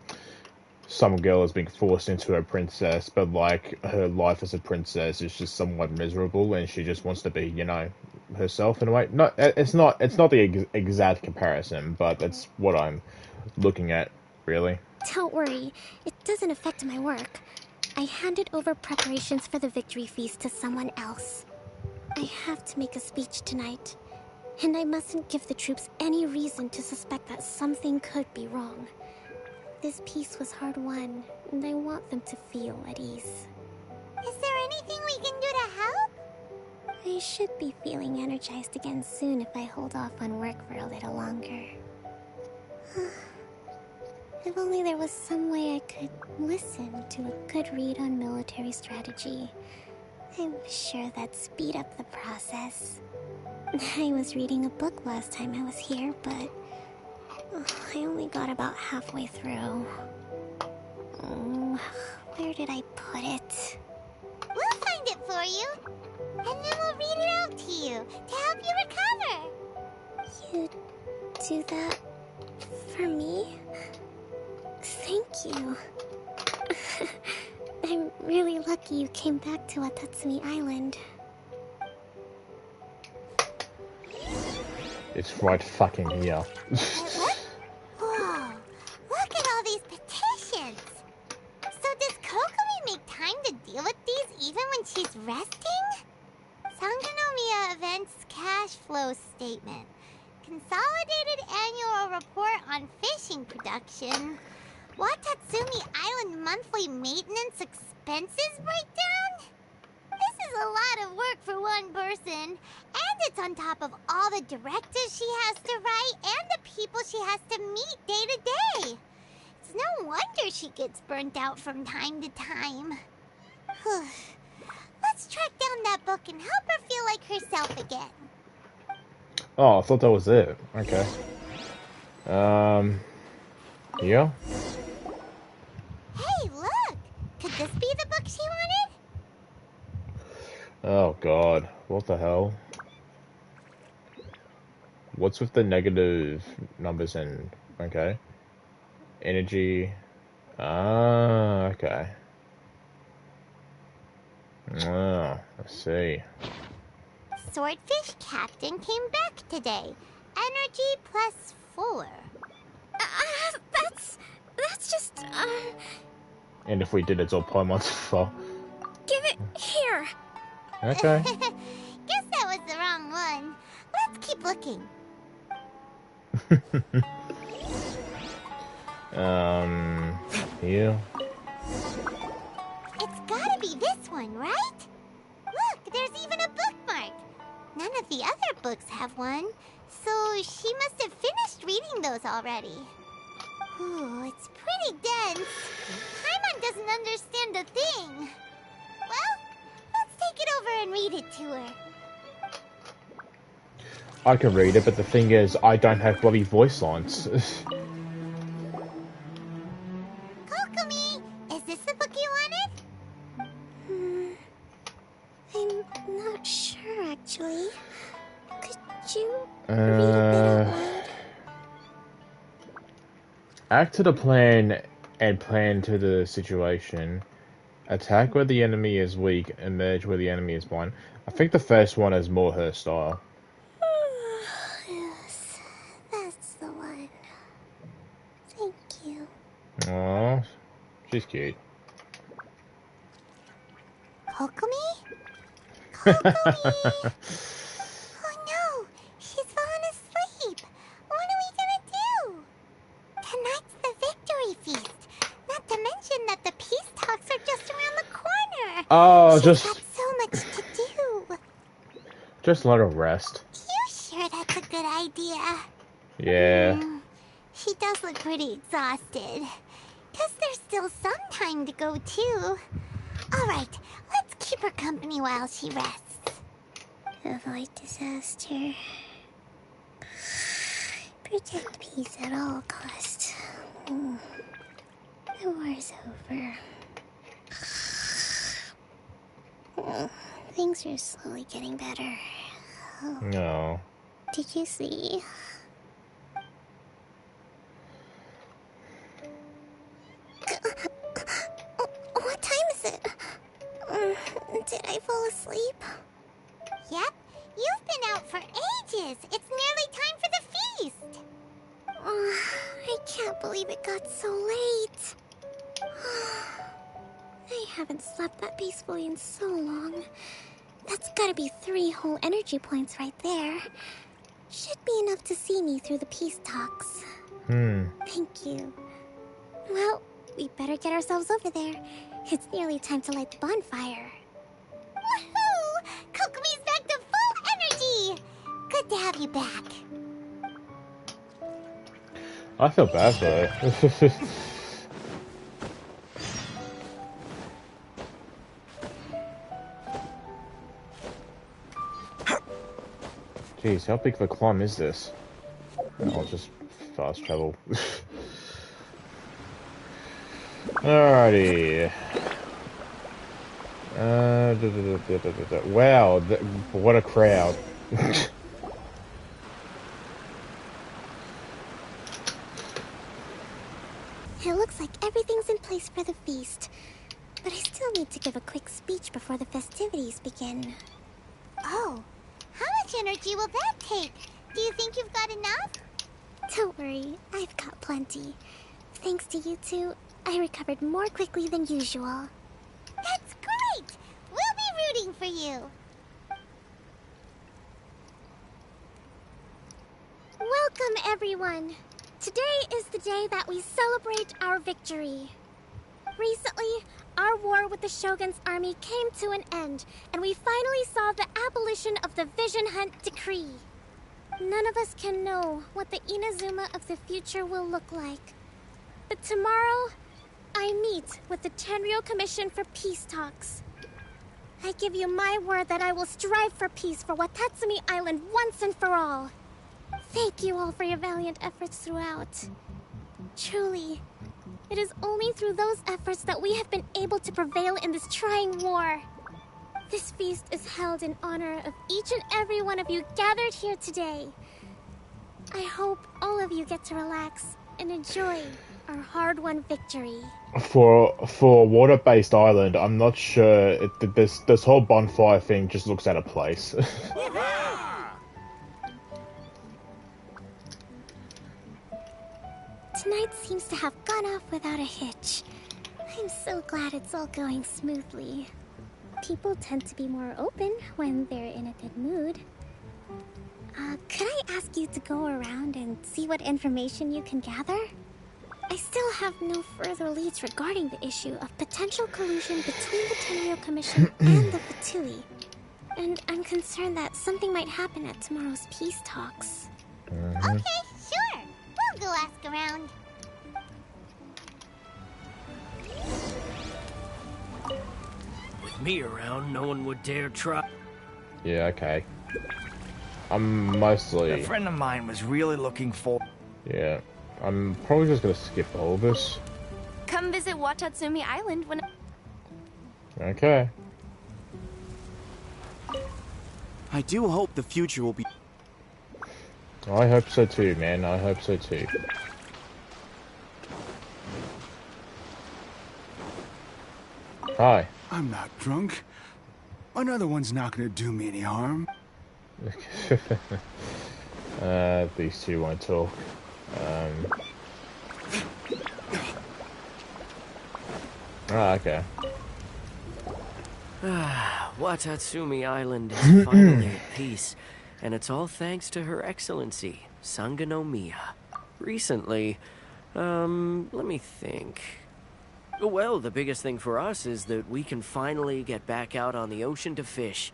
some girl is being forced into a princess, but like her life as a princess is just somewhat miserable, and she just wants to be, you know, herself in a way. It's not the exact comparison, but that's what I'm looking at, really. Don't worry, it doesn't affect my work. I handed over preparations for the victory feast to someone else. I have to make a speech tonight, and I mustn't give the troops any reason to suspect that something could be wrong. This peace was hard-won, and I want them to feel at ease. Is there anything we can do to help? I should be feeling energized again soon if I hold off on work for a little longer. If only there was some way I could listen to a good read on military strategy. I'm sure that'd speed up the process. I was reading a book last time I was here, but I only got about halfway through. Where did I put it? We'll find it for you. and then we'll read it out to you to help you recover. You do that for me? Thank you. I'm really lucky you came back to Watatsumi Island. It's right fucking here. Whoa, look at all these petitions. So does Kokomi make time to deal with these even when she's resting? Sangonomiya Events Cash Flow Statement. Consolidated Annual Report on Fishing Production. Watatsumi Island Monthly Maintenance Expenses Breakdown? This is a lot of work for one person, and it's on top of all the directives she has to write and the people she has to meet day to day. It's no wonder she gets burnt out from time to time. Let's track down that book and help her feel like herself again. Oh, I thought that was it. Okay. Yeah. Hey, look! Could this be the book she wanted? Oh god, what the hell? What's with the negative numbers and okay? Energy. Ah, okay. Ah, I see. Swordfish Captain came back today. Energy +4. That's just, And if we did, it's all Poemon's fault. Give it here. Okay. Guess that was the wrong one. Let's keep looking. Yeah. It's gotta be this one, right? Look, there's even a bookmark. None of the other books have one, so she must have finished reading those already. Ooh, it's pretty dense. Paimon doesn't understand a thing. Well, let's take it over and read it to her. I can read it, but the thing is, I don't have bloody voice lines. Kokomi, is this the book you wanted? I'm not sure, actually. Could you read a bit out loud? Act to the plan and plan to the situation. Attack where the enemy is weak, emerge where the enemy is blind. I think the first one is more her style. Yes, that's the one. Thank you. Aww, she's cute. Kokomi? Kokomi! Oh no, she's fallen asleep. What are we gonna do? Tonight's the victory feast. Not to mention that the peace talks are just around the corner. Oh, She's got so much to do. just let her rest. You sure that's a good idea? Yeah. She does look pretty exhausted. Guess there's still some time to go, too. Alright, let's keep her company while she rests. Avoid disaster. Protect peace at all costs. The war's over. Things are slowly getting better. Oh. No. Did you see? What time is it? Did I fall asleep? Yep, you've been out for ages. It's nearly time for the feast. I can't believe it got so late. I haven't slept that peacefully in so long. That's gotta be 3 whole energy points right there. Should be enough to see me through the peace talks. Thank you. Well, we better get ourselves over there. It's nearly time to light the bonfire. Woohoo! Kokomi's back to full energy! Good to have you back. I feel bad for her. Jeez, how big of a climb is this? I'll just fast travel. Alrighty. Wow, what a crowd. It looks like everything's in place for the feast. But I still need to give a quick speech before the festivities begin. Oh, how much energy will that take? Do you think you've got enough? Don't worry, I've got plenty. Thanks to you two, I recovered more quickly than usual. That's great! We'll be rooting for you. Welcome, everyone. Today is the day that we celebrate our victory. Recently, our war with the Shogun's army came to an end, and we finally saw the abolition of the Vision Hunt Decree. None of us can know what the Inazuma of the future will look like. But tomorrow, I meet with the Tenryou Commission for peace talks. I give you my word that I will strive for peace for Watatsumi Island once and for all. Thank you all for your valiant efforts throughout. Truly, it is only through those efforts that we have been able to prevail in this trying war. This feast is held in honor of each and every one of you gathered here today. I hope all of you get to relax and enjoy our hard-won victory. For a water-based island, I'm not sure this whole bonfire thing just looks out of place. Tonight seems to have gone off without a hitch. I'm so glad it's all going smoothly. People tend to be more open when they're in a good mood. Could I ask you to go around and see what information you can gather? I still have no further leads regarding the issue of potential collusion between the Tenryou Commission and the Fatui. And I'm concerned that something might happen at tomorrow's peace talks. Okay, sure. We'll go ask around. With me around, no one would dare try. Yeah, okay. I'm mostly... A friend of mine was really looking for... Yeah. I'm probably just gonna skip all this. Come visit Watatsumi Island when... Okay. I do hope the future will be... I hope so too, man. I hope so too. Hi. I'm not drunk. Another one's not gonna do me any harm. These two won't talk. Okay. Watatsumi Island is finally at peace, and it's all thanks to Her Excellency, Sangonomiya. Recently, let me think. Well, the biggest thing for us is that we can finally get back out on the ocean to fish.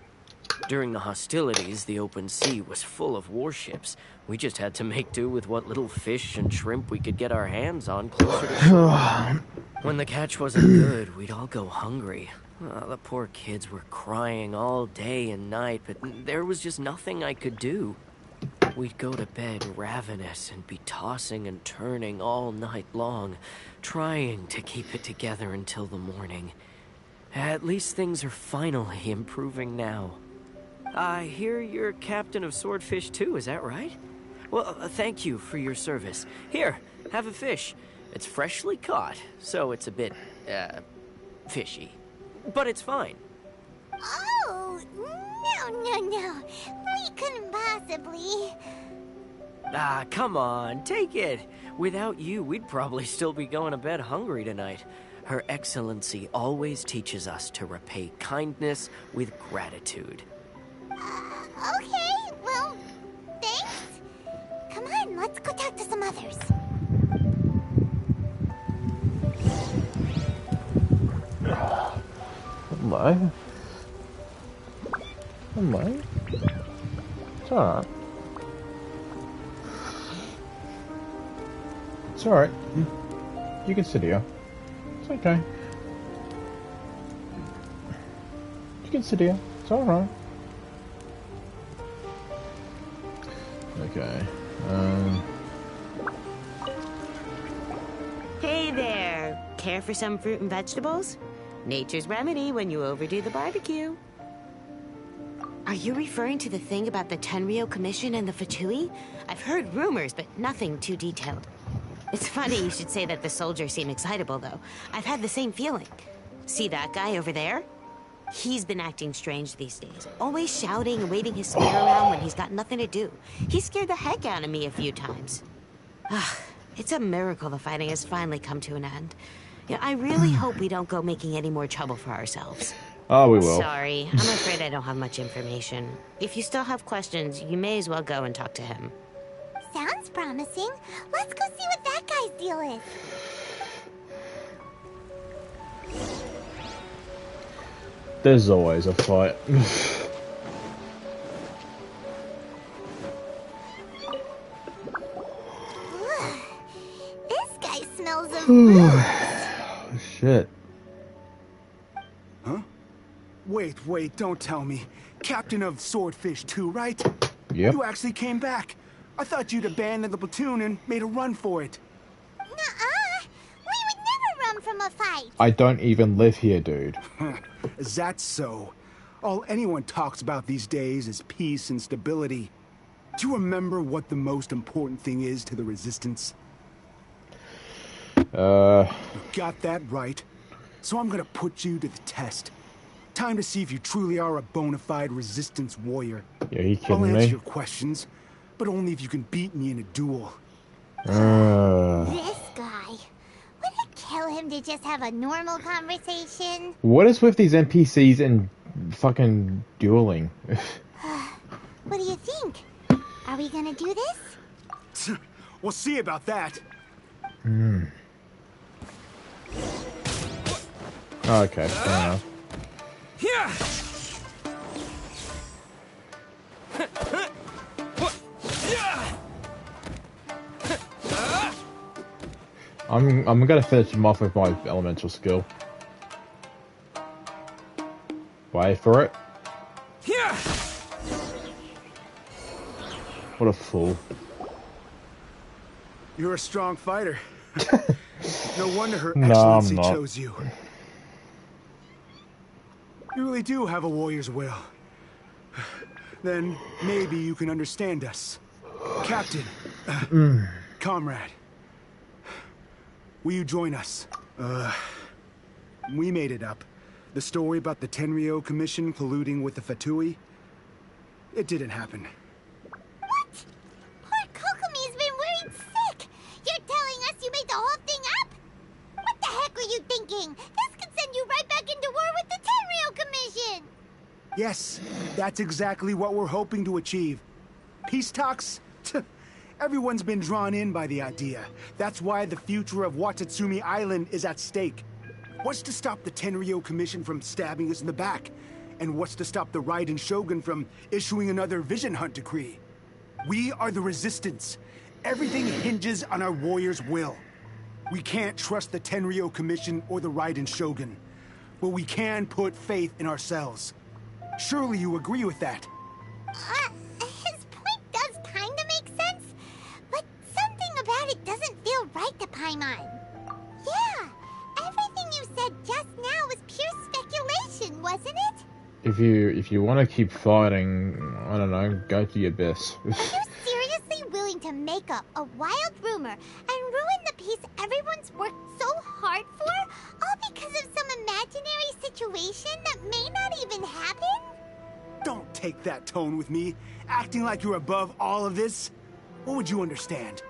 During the hostilities, the open sea was full of warships. We just had to make do with what little fish and shrimp we could get our hands on closer to shore. When the catch wasn't good, we'd all go hungry. The poor kids were crying all day and night, but there was just nothing I could do. We'd go to bed ravenous and be tossing and turning all night long, trying to keep it together until the morning. At least things are finally improving now. I hear you're captain of Swordfish too, is that right? Well, thank you for your service. Here, have a fish. It's freshly caught, so it's a bit, fishy. But it's fine. Oh, no. We couldn't possibly. Ah, come on, take it. Without you, we'd probably still be going to bed hungry tonight. Her Excellency always teaches us to repay kindness with gratitude. Okay, well, thanks. Come on, let's go talk to some others. Hello? Hello? It's alright. It's alright. You can sit here. It's okay. You can sit here. It's alright. Okay. Hey there. Care for some fruit and vegetables? Nature's remedy when you overdo the barbecue. Are you referring to the thing about the Tenryo Commission and the Fatui? I've heard rumors, but nothing too detailed. It's funny you should say that the soldiers seem excitable, though. I've had the same feeling. See that guy over there? He's been acting strange these days. Always shouting and waving his spear around when he's got nothing to do. He scared the heck out of me a few times. It's a miracle the fighting has finally come to an end. Yeah, I really hope we don't go making any more trouble for ourselves. Oh, we will. Sorry, I'm afraid I don't have much information. If you still have questions, you may as well go and talk to him. Sounds promising. Let's go see what that guy's deal is. There's always a fight. This guy smells of roots. Shit. Huh? Wait, don't tell me. Captain of Swordfish 2, right? Yep. You actually came back. I thought you'd abandoned the platoon and made a run for it. Nuh-uh. We would never run from a fight. I don't even live here, dude. Is that so? All anyone talks about these days is peace and stability. Do you remember what the most important thing is to the Resistance? You got that right. So I'm gonna put you to the test. Time to see if you truly are a bona fide Resistance warrior. Yeah, you kidding I'll me? answer your questions, but only if you can beat me in a duel. This guy. Would it kill him to just have a normal conversation? What is with these NPCs and fucking dueling? What do you think? Are we gonna do this? We'll see about that. Okay, fair enough. I'm gonna finish him off with my elemental skill. Wait for it. What a fool. You're a strong fighter. No wonder Her No, I'm Excellency not. chose you. You really do have a warrior's will. Then maybe you can understand us. Captain, comrade, will you join us? We made it up. The story about the Tenryo Commission colluding with the Fatui, it didn't happen. What? Poor Kokomi's been worried sick. You're telling us you made the whole thing up? What the heck were you thinking? This could send you right back into war with the Tenryo Commission. Yes, that's exactly what we're hoping to achieve. Peace talks? Everyone's been drawn in by the idea. That's why the future of Watatsumi Island is at stake. What's to stop the Tenryo Commission from stabbing us in the back? And what's to stop the Raiden Shogun from issuing another Vision Hunt decree? We are the Resistance. Everything hinges on our warrior's will. We can't trust the Tenryo Commission or the Raiden Shogun, but we can put faith in ourselves. Surely you agree with that? His point does kinda make sense, but something about it doesn't feel right to Paimon. Yeah, everything you said just now was pure speculation, wasn't it? If you want to keep fighting, I don't know, go to your best. Are you seriously willing to make up a wild rumor and ruin the peace everyone's worked so hard for, all because of some imaginary situation that may not even happen? Don't take that tone with me, acting like you're above all of this. What would you understand?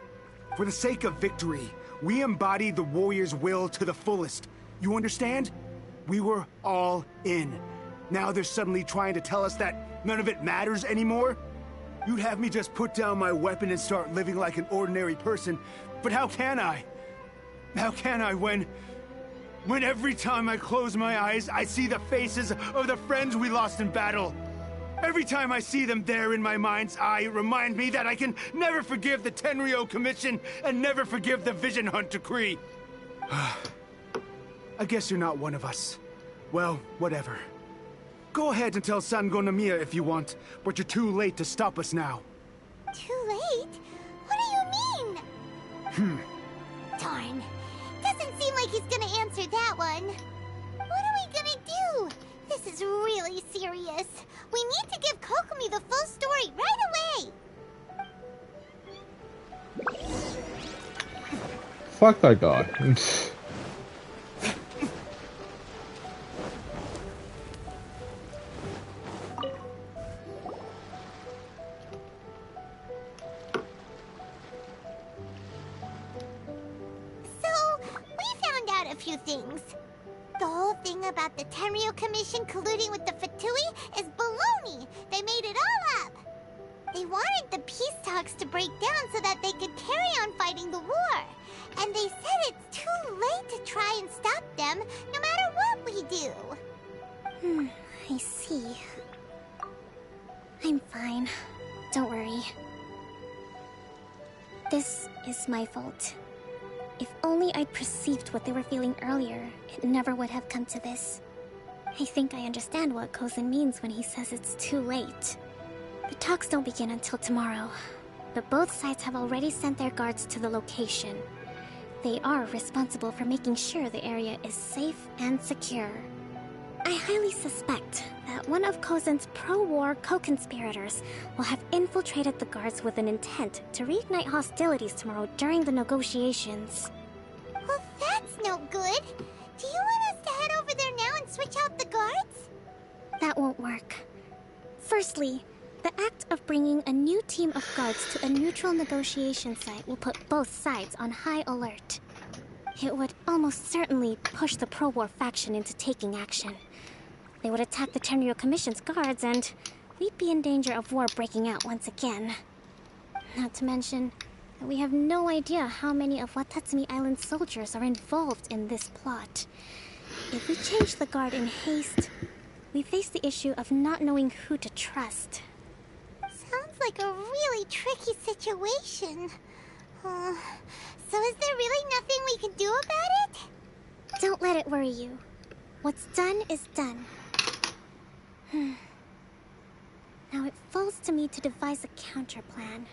For the sake of victory, we embodied the warrior's will to the fullest. You understand? We were all in. Now they're suddenly trying to tell us that none of it matters anymore? You'd have me just put down my weapon and start living like an ordinary person, but how can I? How can I when every time I close my eyes, I see the faces of the friends we lost in battle? Every time I see them there in my mind's eye, it reminds me that I can never forgive the Tenryo Commission and never forgive the Vision Hunt decree. I guess you're not one of us. Well, whatever. Go ahead and tell Sango Nomiya if you want, but you're too late to stop us now. Too late? What do you mean? Darn. Doesn't seem like he's gonna answer that one. What are we serious. We need to give Kokomi the full story right away. Fuck that guy. Few things. The whole thing about the Tenryo Commission colluding with the Fatui is baloney. They made it all up. They wanted the peace talks to break down so that they could carry on fighting the war. And they said it's too late to try and stop them, no matter what we do. I see. I'm fine. Don't worry. This is my fault. If only I'd perceived what they were feeling earlier, it never would have come to this. I think I understand what Kozen means when he says it's too late. The talks don't begin until tomorrow, but both sides have already sent their guards to the location. They are responsible for making sure the area is safe and secure. I highly suspect that one of Kozen's pro-war co-conspirators will have infiltrated the guards with an intent to reignite hostilities tomorrow during the negotiations. Well, that's no good. Do you want us to head over there now and switch out the guards? That won't work. Firstly, the act of bringing a new team of guards to a neutral negotiation site will put both sides on high alert. It would almost certainly push the pro-war faction into taking action. They would attack the Tenryo Commission's guards, and we'd be in danger of war breaking out once again. Not to mention that we have no idea how many of Watatsumi Island's soldiers are involved in this plot. If we change the guard in haste, we face the issue of not knowing who to trust. Sounds like a really tricky situation. So is there really nothing we can do about it? Don't let it worry you. What's done is done. Now it falls to me to devise a counter plan.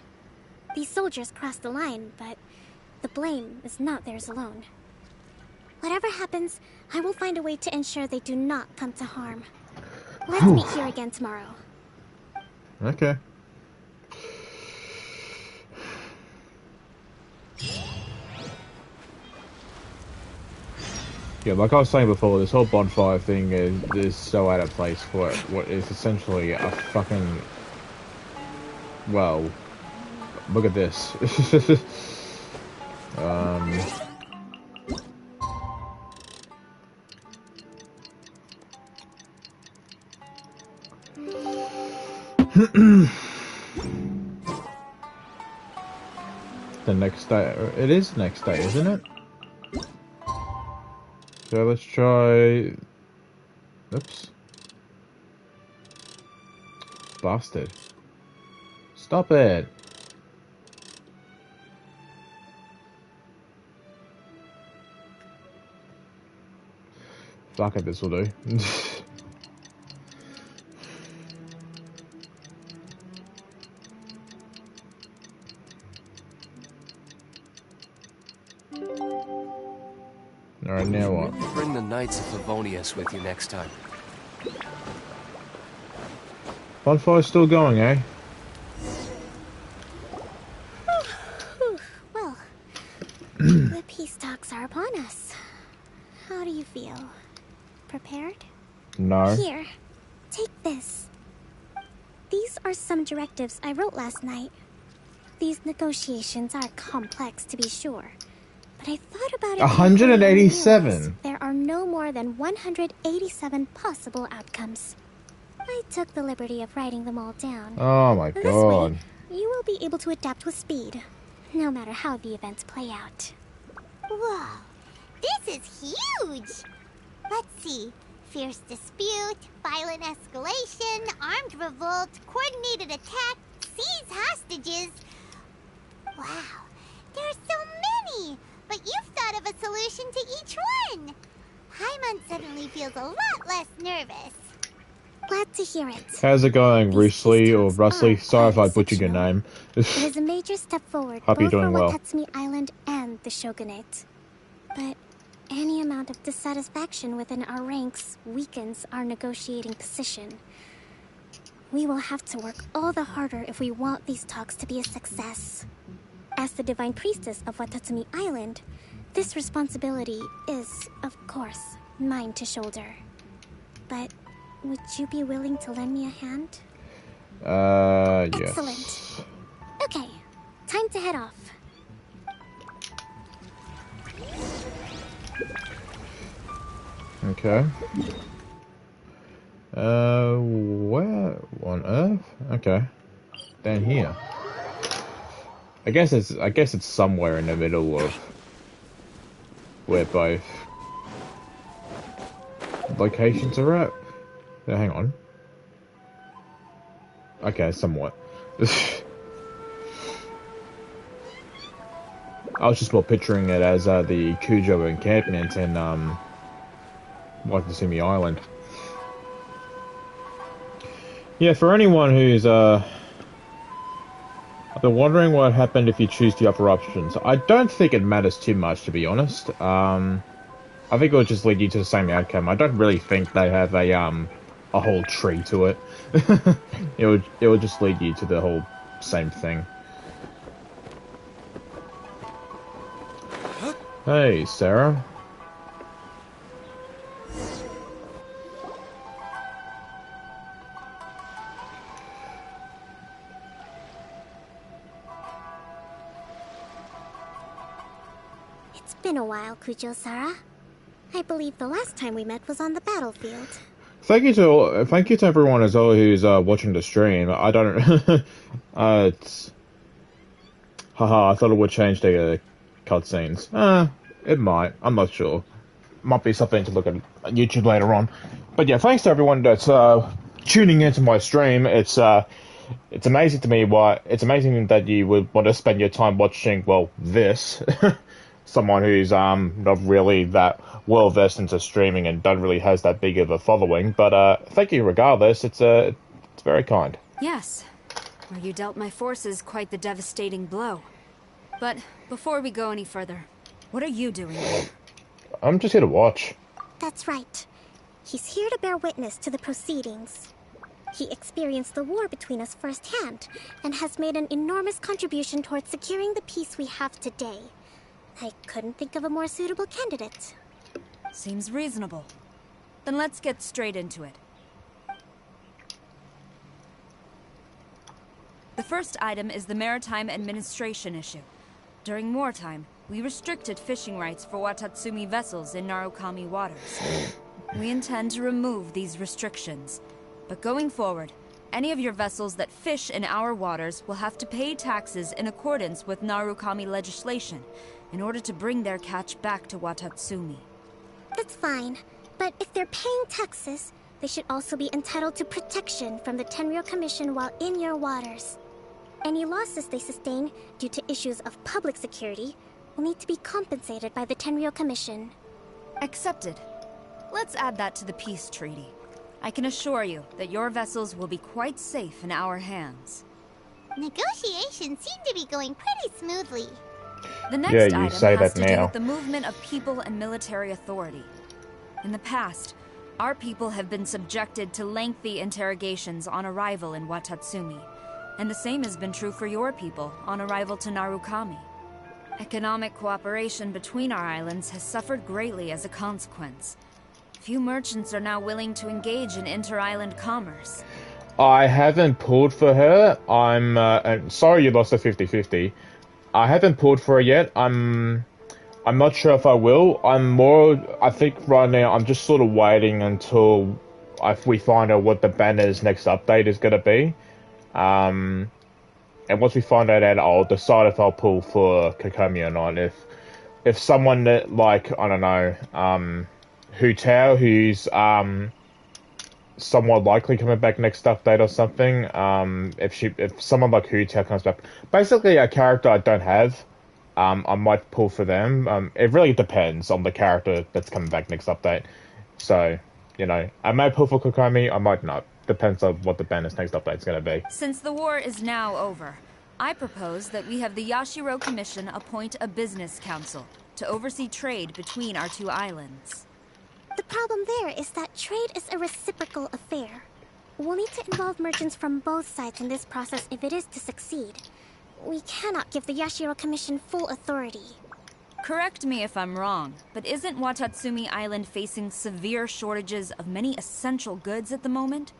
These soldiers crossed the line, but the blame is not theirs alone. Whatever happens, I will find a way to ensure they do not come to harm. Let's meet here again tomorrow. Okay. Yeah, like I was saying before, this whole bonfire thing is so out of place for what is essentially a fucking... Well, look at this. The next day. It is next day, isn't it? So let's try... Oops. Bastard. Stop it. Fuck it, this will do. Alright, now what? Bring the Knights of Favonius with you next time. Bonfire's still going, eh? Well, the peace talks are upon us. How do you feel? Prepared? No. Here, take this. These are some directives I wrote last night. These negotiations are complex, to be sure. But I thought about it. 187. There are no more than 187 possible outcomes. I took the liberty of writing them all down. Oh my god. This way, you will be able to adapt with speed, no matter how the events play out. Whoa, this is huge! Let's see. Fierce dispute, violent escalation, armed revolt, coordinated attack, seize hostages. Wow, there are so many! But you've thought of a solution to each one! Paimon suddenly feels a lot less nervous. Glad to hear it. How's it going, Rusely or Rusley? Sorry if I butchered your name. It is a major step forward Hope you're both for doing well. Watatsumi Island and the Shogunate. But Any amount of dissatisfaction within our ranks weakens our negotiating position. We will have to work all the harder if we want these talks to be a success. As the Divine Priestess of Watatsumi Island, this responsibility is, of course, mine to shoulder. But would you be willing to lend me a hand? Yes. Excellent. Okay, time to head off. Okay. Where on Earth? Okay. Down here. I guess it's somewhere in the middle of where both locations are at. Hang on. Okay, somewhat. I was just more picturing it as the Kujo encampment in Watatsumi Island. Yeah, for anyone who's I've been wondering what happened if you choose the upper options. I don't think it matters too much, to be honest. I think it will just lead you to the same outcome. I don't really think they have a whole tree to it. it would just lead you to the whole same thing. Hey, Sarah. It's been a while, Kujo-Sara. I believe the last time we met was on the battlefield. Thank you to everyone as well who's watching the stream. I don't it's haha, I thought it would change the cutscenes. It might. I'm not sure. Might be something to look at YouTube later on. But yeah, thanks to everyone that's tuning into my stream. It's amazing to me it's amazing that you would want to spend your time watching, well, this. Someone who's not really that well versed into streaming and don't really has that big of a following. But thank you regardless. It's very kind. Yes. Where you dealt my forces quite the devastating blow. But before we go any further, what are you doing here? I'm just here to watch. That's right. He's here to bear witness to the proceedings. He experienced the war between us firsthand, and has made an enormous contribution towards securing the peace we have today. I couldn't think of a more suitable candidate. Seems reasonable. Then let's get straight into it. The first item is the Maritime Administration issue. During wartime, we restricted fishing rights for Watatsumi vessels in Narukami waters. We intend to remove these restrictions. But going forward, any of your vessels that fish in our waters will have to pay taxes in accordance with Narukami legislation in order to bring their catch back to Watatsumi. That's fine, but if they're paying taxes, they should also be entitled to protection from the Tenryou Commission while in your waters. Any losses they sustain due to issues of public security will need to be compensated by the Tenryou Commission. Accepted. Let's add that to the peace treaty. I can assure you that your vessels will be quite safe in our hands. Negotiations seem to be going pretty smoothly. The next item has to do with the movement of people and military authority. In the past, our people have been subjected to lengthy interrogations on arrival in Watatsumi, and the same has been true for your people on arrival to Narukami. Economic cooperation between our islands has suffered greatly as a consequence. Few merchants are now willing to engage in inter-island commerce. I haven't pulled for her. I'm sorry you lost a 50-50. I haven't pulled for her yet. I'm not sure if I will. I think right now I'm just sort of waiting until we find out what the banner's next update is going to be. And once we find out, I'll decide if I'll pull for KOKOMI or not. If someone that, like, I don't know, Hu Tao, who's somewhat likely coming back next update or something. If someone like Hu Tao comes back, basically a character I don't have, I might pull for them. It really depends on the character that's coming back next update. So, you know, I might pull for KOKOMI, I might not. Depends on what the banner's next update is going to be. Since the war is now over, I propose that we have the Yashiro Commission appoint a business council. to oversee trade between our two islands. The problem there is that trade is a reciprocal affair. We'll need to involve merchants from both sides in this process if it is to succeed. We cannot give the Yashiro Commission full authority. Correct me if I'm wrong, but isn't Watatsumi Island facing severe shortages of many essential goods at the moment?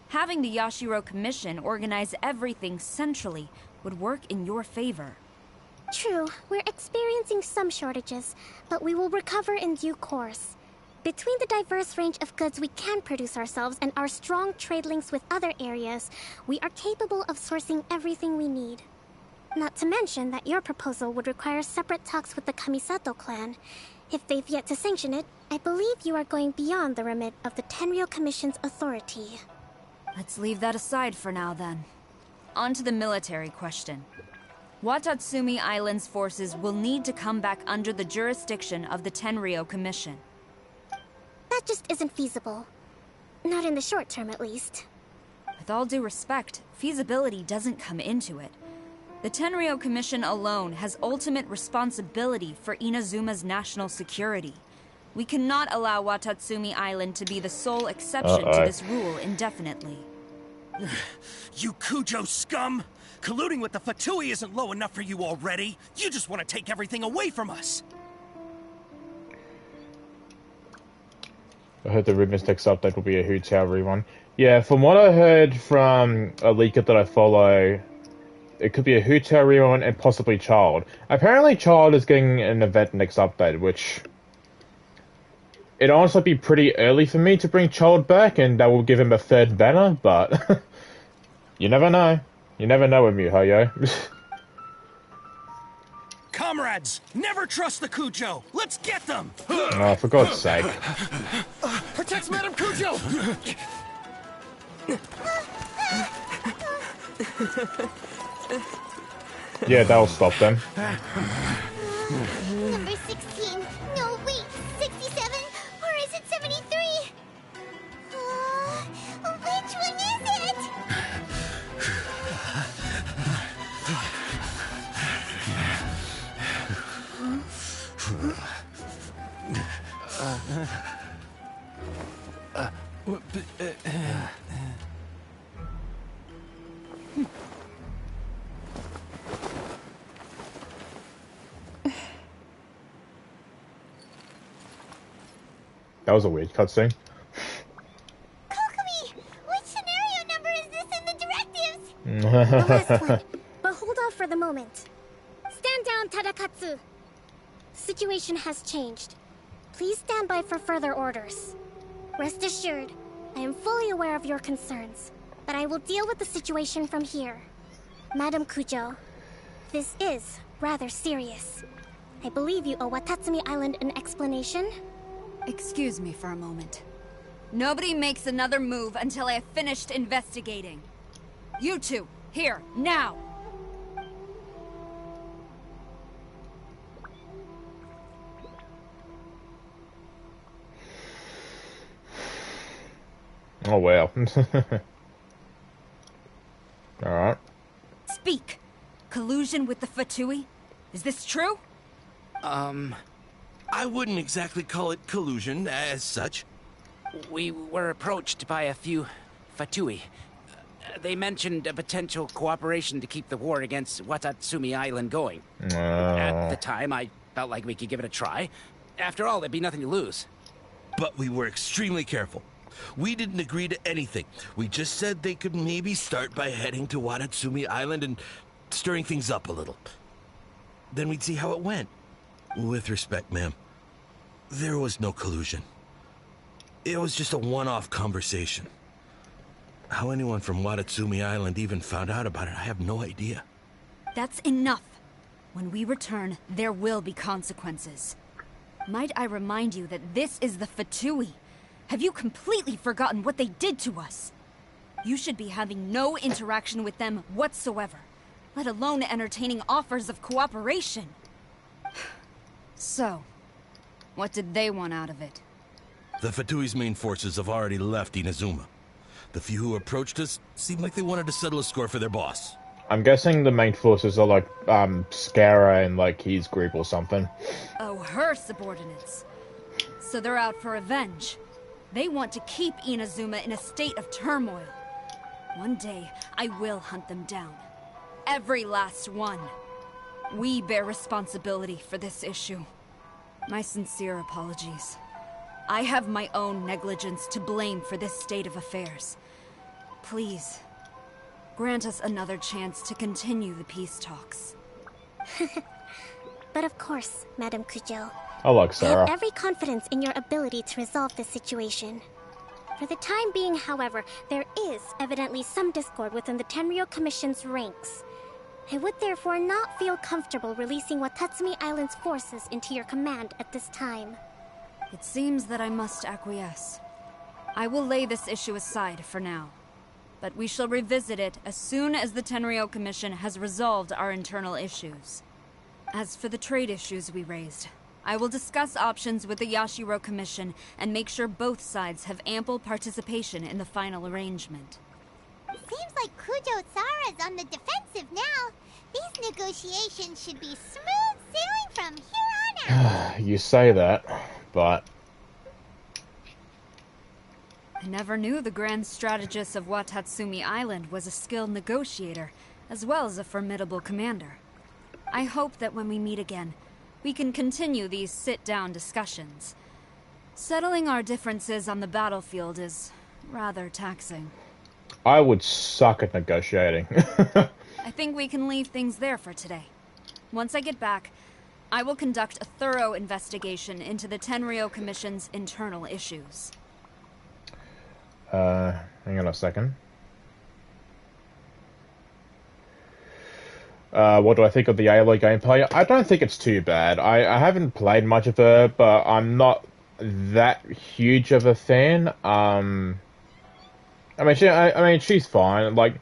Having the Yashiro Commission organize everything centrally would work in your favor. True, we're experiencing some shortages, but we will recover in due course. Between the diverse range of goods we can produce ourselves and our strong trade links with other areas, we are capable of sourcing everything we need. Not to mention that your proposal would require separate talks with the Kamisato clan. If they've yet to sanction it, I believe you are going beyond the remit of the Tenryou Commission's authority. Let's leave that aside for now, then. On to the military question. Watatsumi Island's forces will need to come back under the jurisdiction of the Tenryou Commission. That just isn't feasible. Not in the short term, at least. With all due respect, feasibility doesn't come into it. The Tenryou Commission alone has ultimate responsibility for Inazuma's national security. We cannot allow Watatsumi Island to be the sole exception to this rule indefinitely. You Kujo scum! Colluding with the Fatui isn't low enough for you already. You just want to take everything away from us. I heard the rumors next update will be a Hu Tao rerun. Yeah, from what I heard from a leaker that I follow, it could be a Hu Tao rerun and possibly Child. Apparently Child is getting an event next update, which... it'd honestly be pretty early for me to bring Child back, and that will give him a third banner, but... you never know. You never know with Mihoyo. Comrades, never trust the Kujo. Let's get them. Oh, for God's sake. Protect Madame Kujo. Yeah, that'll stop them. Number 16. No, wait. 67? Or is it 73? Which one is it? That was a weird cutscene. KOKOMI! Which scenario number is this in the directives? The last one. But hold off for the moment. Stand down, Tadakatsu. The situation has changed. Please stand by for further orders. Rest assured, I am fully aware of your concerns, but I will deal with the situation from here. Madam Kujo, this is rather serious. I believe you owe Watatsumi Island an explanation. Excuse me for a moment. Nobody makes another move until I have finished investigating. You two, here, now! Oh, well. Alright. Speak! Collusion with the Fatui? Is this true? I wouldn't exactly call it collusion as such. We were approached by a few Fatui. They mentioned a potential cooperation to keep the war against Watatsumi Island going. At the time, I felt like we could give it a try. After all, there'd be nothing to lose. But we were extremely careful. We didn't agree to anything. We just said they could maybe start by heading to Watatsumi Island and stirring things up a little. Then we'd see how it went. With respect, ma'am, there was no collusion. It was just a one-off conversation. How anyone from Watatsumi Island even found out about it, I have no idea. That's enough. When we return, there will be consequences. Might I remind you that this is the Fatui? Have you completely forgotten what they did to us? You should be having no interaction with them whatsoever, let alone entertaining offers of cooperation. So, what did they want out of it? The Fatui's main forces have already left Inazuma. The few who approached us seemed like they wanted to settle a score for their boss. I'm guessing the main forces are like Scara and like his group or something. Oh, her subordinates. So they're out for revenge. They want to keep Inazuma in a state of turmoil. One day, I will hunt them down. Every last one. We bear responsibility for this issue. My sincere apologies. I have my own negligence to blame for this state of affairs. Please, grant us another chance to continue the peace talks. But of course, Madame Kujo. I like I Sarah. have every confidence in your ability to resolve this situation. For the time being, however, there is evidently some discord within the Tenryou Commission's ranks. I would therefore not feel comfortable releasing Watatsumi Island's forces into your command at this time. It seems that I must acquiesce. I will lay this issue aside for now. But we shall revisit it as soon as the Tenryou Commission has resolved our internal issues. As for the trade issues we raised, I will discuss options with the Yashiro Commission and make sure both sides have ample participation in the final arrangement. Seems like Kujo-Sara's on the defensive now. These negotiations should be smooth sailing from here on out. You say that, but... I never knew the grand strategist of Watatsumi Island was a skilled negotiator, as well as a formidable commander. I hope that when we meet again, we can continue these sit-down discussions. Settling our differences on the battlefield is rather taxing. I would suck at negotiating. I think we can leave things there for today. Once I get back, I will conduct a thorough investigation into the Tenryou Commission's internal issues. Hang on a second. What do I think of the Aloy gameplay? I don't think it's too bad. I haven't played much of her, but I'm not that huge of a fan. I mean, she's fine. Like,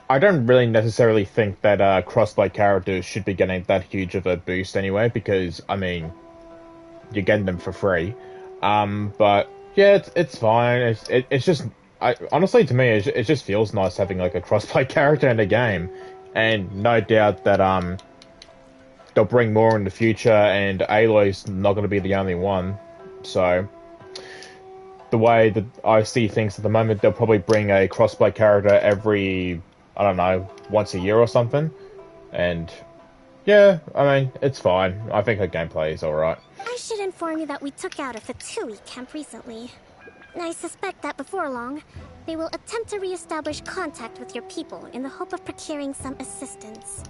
I don't really necessarily think that crossplay characters should be getting that huge of a boost anyway, because I mean, you're getting them for free. But yeah, it's fine. It's just, honestly, to me, it just feels nice having like a crossplay character in the game. And no doubt that they'll bring more in the future, and Aloy's not going to be the only one. So the way that I see things at the moment, they'll probably bring a crossplay character every, I don't know, once a year or something. And yeah, I mean, it's fine. I think her gameplay is alright. I should inform you that we took out a Fatui camp recently. I suspect that before long, they will attempt to re-establish contact with your people in the hope of procuring some assistance.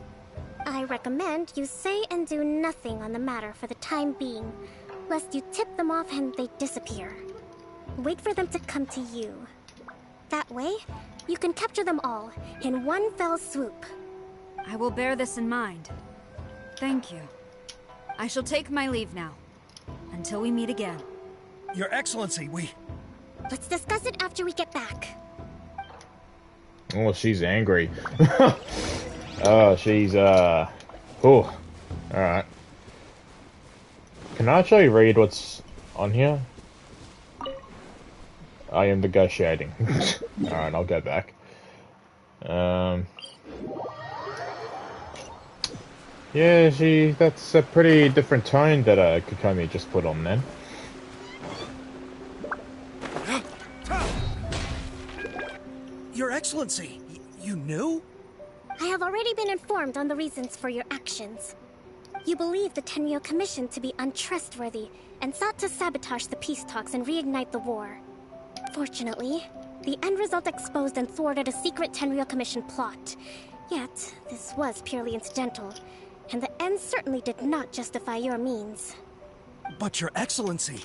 I recommend you say and do nothing on the matter for the time being, lest you tip them off and they disappear. Wait for them to come to you. That way, you can capture them all in one fell swoop. I will bear this in mind. Thank you. I shall take my leave now. Until we meet again. Your Excellency, Let's discuss it after we get back. Oh, she's angry. Oh, she's, oh. Alright. Can I actually read what's on here? I am negotiating. Alright, I'll go back. Yeah, that's a pretty different tone that KOKOMI just put on then. Your Excellency, you knew? I have already been informed on the reasons for your actions. You believe the Tenryou Commission to be untrustworthy and sought to sabotage the peace talks and reignite the war. Fortunately, the end result exposed and thwarted a secret Tenryou Commission plot. Yet, this was purely incidental, and the end certainly did not justify your means. But Your Excellency,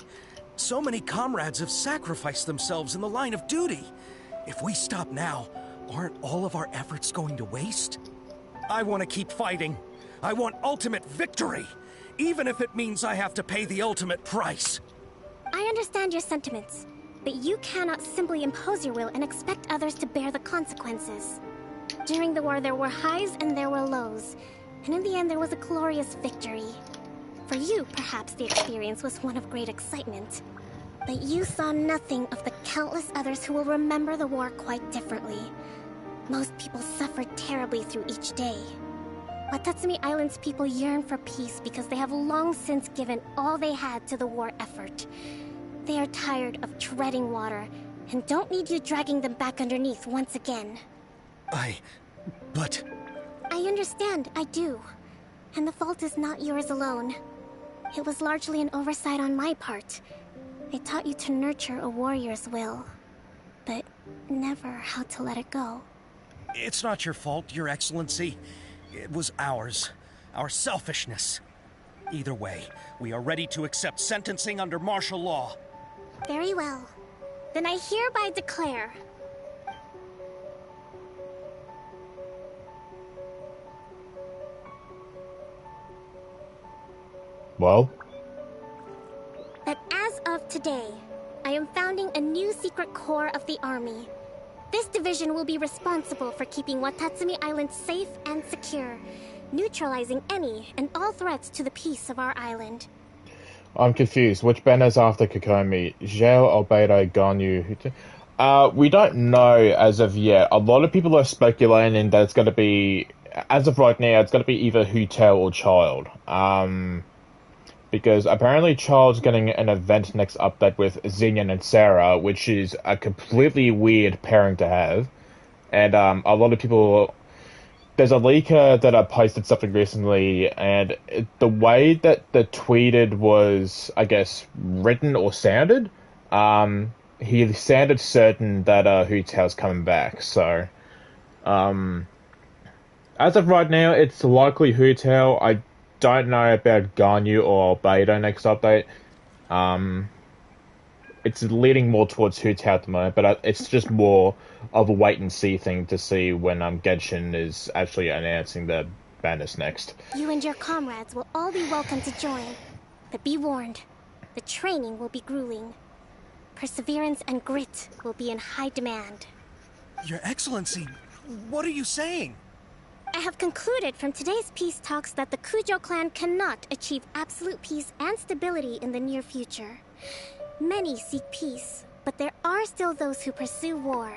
so many comrades have sacrificed themselves in the line of duty. If we stop now, aren't all of our efforts going to waste? I want to keep fighting. I want ultimate victory, even if it means I have to pay the ultimate price. I understand your sentiments, but you cannot simply impose your will and expect others to bear the consequences. During the war, there were highs and there were lows, and in the end, there was a glorious victory. For you, perhaps the experience was one of great excitement. But you saw nothing of the countless others who will remember the war quite differently. Most people suffer terribly through each day. Watatsumi Island's people yearn for peace because they have long since given all they had to the war effort. They are tired of treading water and don't need you dragging them back underneath once again. But... I understand, I do. And the fault is not yours alone. It was largely an oversight on my part. I taught you to nurture a warrior's will, but never how to let it go. It's not your fault, Your Excellency. It was ours. Our selfishness. Either way, we are ready to accept sentencing under martial law. Very well. Then I hereby declare... Well? that as of today, I am founding a new secret corps of the army. This division will be responsible for keeping Watatsumi Island safe and secure, neutralizing any and all threats to the peace of our island. I'm confused. Which banner's after KOKOMI? Zhao, Albedo, Ganyu? We don't know as of yet. A lot of people are speculating that it's going to be, as of right now, it's going to be either Hu Tao or Child. Because apparently Child's getting an event next update with Xinian and Sarah, which is a completely weird pairing to have. And a lot of people... There's a leaker that I posted something recently, and the way that the tweeted was, I guess, written or sounded, he sounded certain that Hu Tao's coming back. So, as of right now, it's likely Hu Tao. I don't know about Ganyu or Albedo next update. It's leading more towards Hu Tao at the moment, but it's just more of a wait-and-see thing to see when Genshin is actually announcing the banners next. You and your comrades will all be welcome to join. But be warned, the training will be grueling. Perseverance and grit will be in high demand. Your Excellency, what are you saying? I have concluded from today's peace talks that the Kujo clan cannot achieve absolute peace and stability in the near future. Many seek peace, but there are still those who pursue war.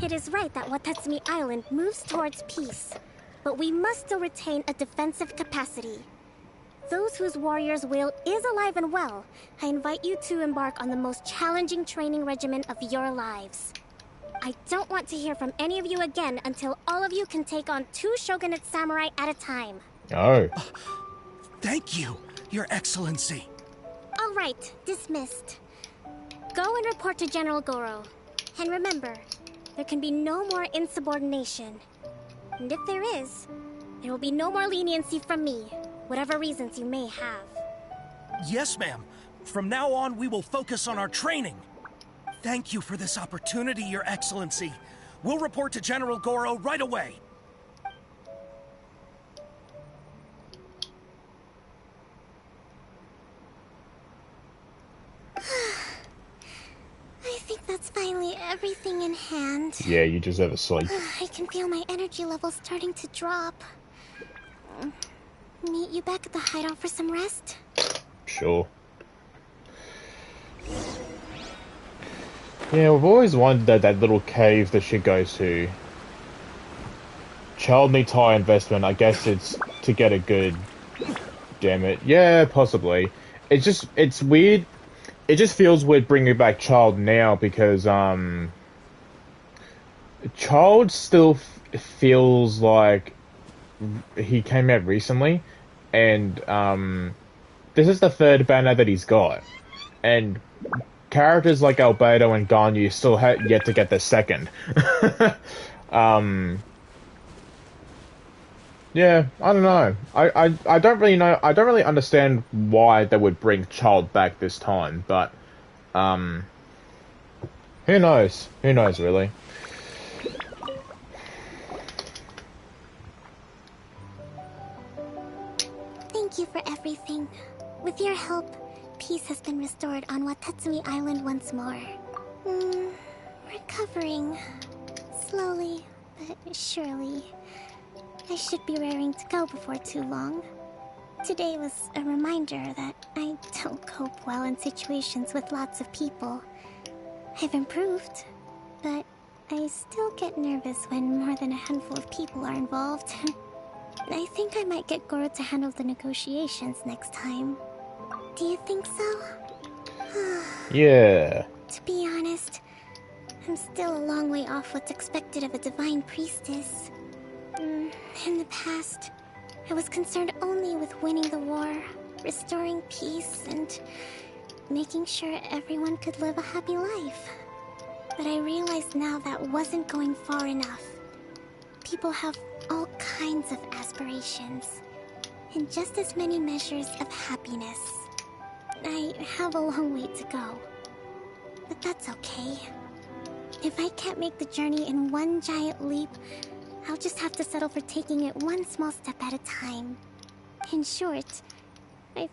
It is right that Watatsumi Island moves towards peace, but we must still retain a defensive capacity. Those whose warrior's will is alive and well, I invite you to embark on the most challenging training regimen of your lives. I don't want to hear from any of you again until all of you can take on 2 shogunate samurai at a time. Oh. Thank you, Your Excellency. All right, dismissed. Go and report to General Goro. And remember, there can be no more insubordination. And if there is, there will be no more leniency from me, whatever reasons you may have. Yes, ma'am. From now on, we will focus on our training. Thank you for this opportunity, Your Excellency. We'll report to General Goro right away. I think that's finally everything in hand. Yeah, you deserve a sleep. I can feel my energy levels starting to drop. Meet you back at the hideout for some rest? Sure. Yeah, we've always wondered that little cave that she goes to. Child needs high investment. I guess it's to get a good... Damn it. Yeah, possibly. It's weird. It just feels weird bringing back Child now because, Child still feels like he came out recently, and, this is the 3rd banner that he's got. And characters like Albedo and Ganyu still yet to get their 2nd. Yeah, I don't know. I don't really know. I don't really understand why they would bring Child back this time, but who knows? Who knows, really? Thank you for everything. With your help, peace has been restored on Watatsumi Island once more. Recovering. Slowly, but surely. I should be raring to go before too long. Today was a reminder that I don't cope well in situations with lots of people. I've improved, but I still get nervous when more than a handful of people are involved. I think I might get Goro to handle the negotiations next time. Do you think so? Yeah. To be honest, I'm still a long way off what's expected of a divine priestess. In the past, I was concerned only with winning the war, restoring peace, and making sure everyone could live a happy life. But I realized now that wasn't going far enough. People have all kinds of aspirations, and just as many measures of happiness. I have a long way to go. But that's okay. If I can't make the journey in one giant leap, I'll just have to settle for taking it one small step at a time. In short, I've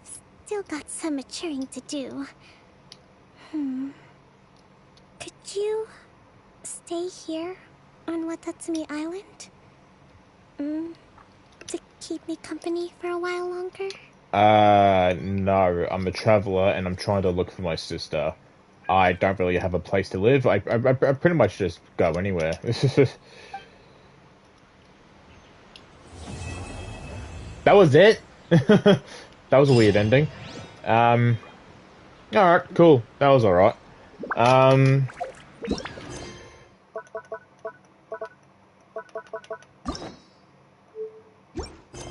still got some maturing to do. Could you stay here on Watatsumi Island? To keep me company for a while longer? No. I'm a traveler and I'm trying to look for my sister. I don't really have a place to live. I pretty much just go anywhere. That was it? That was a weird ending. Alright, cool. That was alright.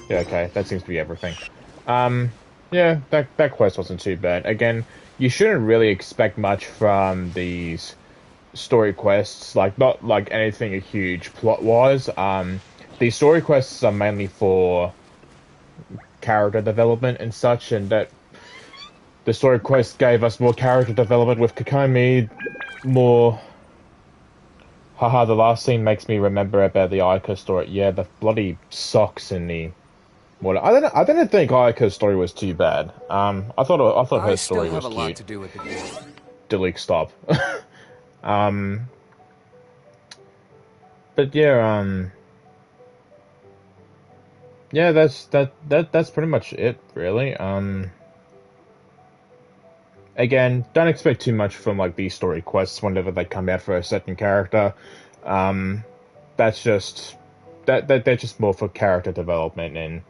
Yeah, okay, that seems to be everything. Yeah, that quest wasn't too bad. Again, you shouldn't really expect much from these story quests, like, not like anything huge plot-wise. These story quests are mainly for character development and such, and that the story quest gave us more character development with KOKOMI, more... Haha, the last scene makes me remember about the Aiko story. Yeah, the bloody socks in the... I didn't think Ayaka's story was too bad. I thought her story was cute. I still have a lot to do with it. Delete, stop. But yeah, yeah, that's pretty much it, really. Again, don't expect too much from like these story quests whenever they come out for a certain character. That's just they're just more for character development and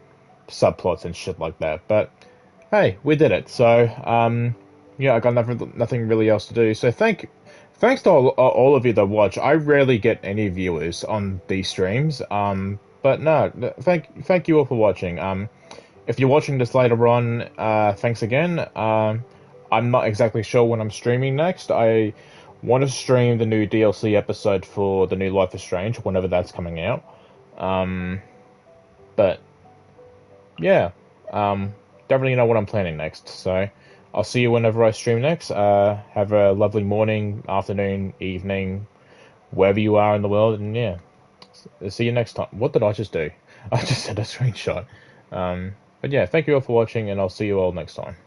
subplots and shit like that. But hey, we did it. So yeah, I got nothing really else to do. So thanks to all of you that watch. I rarely get any viewers on these streams. But no, thank you all for watching. If you're watching this later on, thanks again. I'm not exactly sure when I'm streaming next. I want to stream the new DLC episode for the new Life is Strange whenever that's coming out. But yeah, don't really know what I'm planning next. So I'll see you whenever I stream next. Have a lovely morning, afternoon, evening, wherever you are in the world, and yeah, see you next time. What did I just do? I just did a screenshot. But yeah, thank you all for watching, and I'll see you all next time.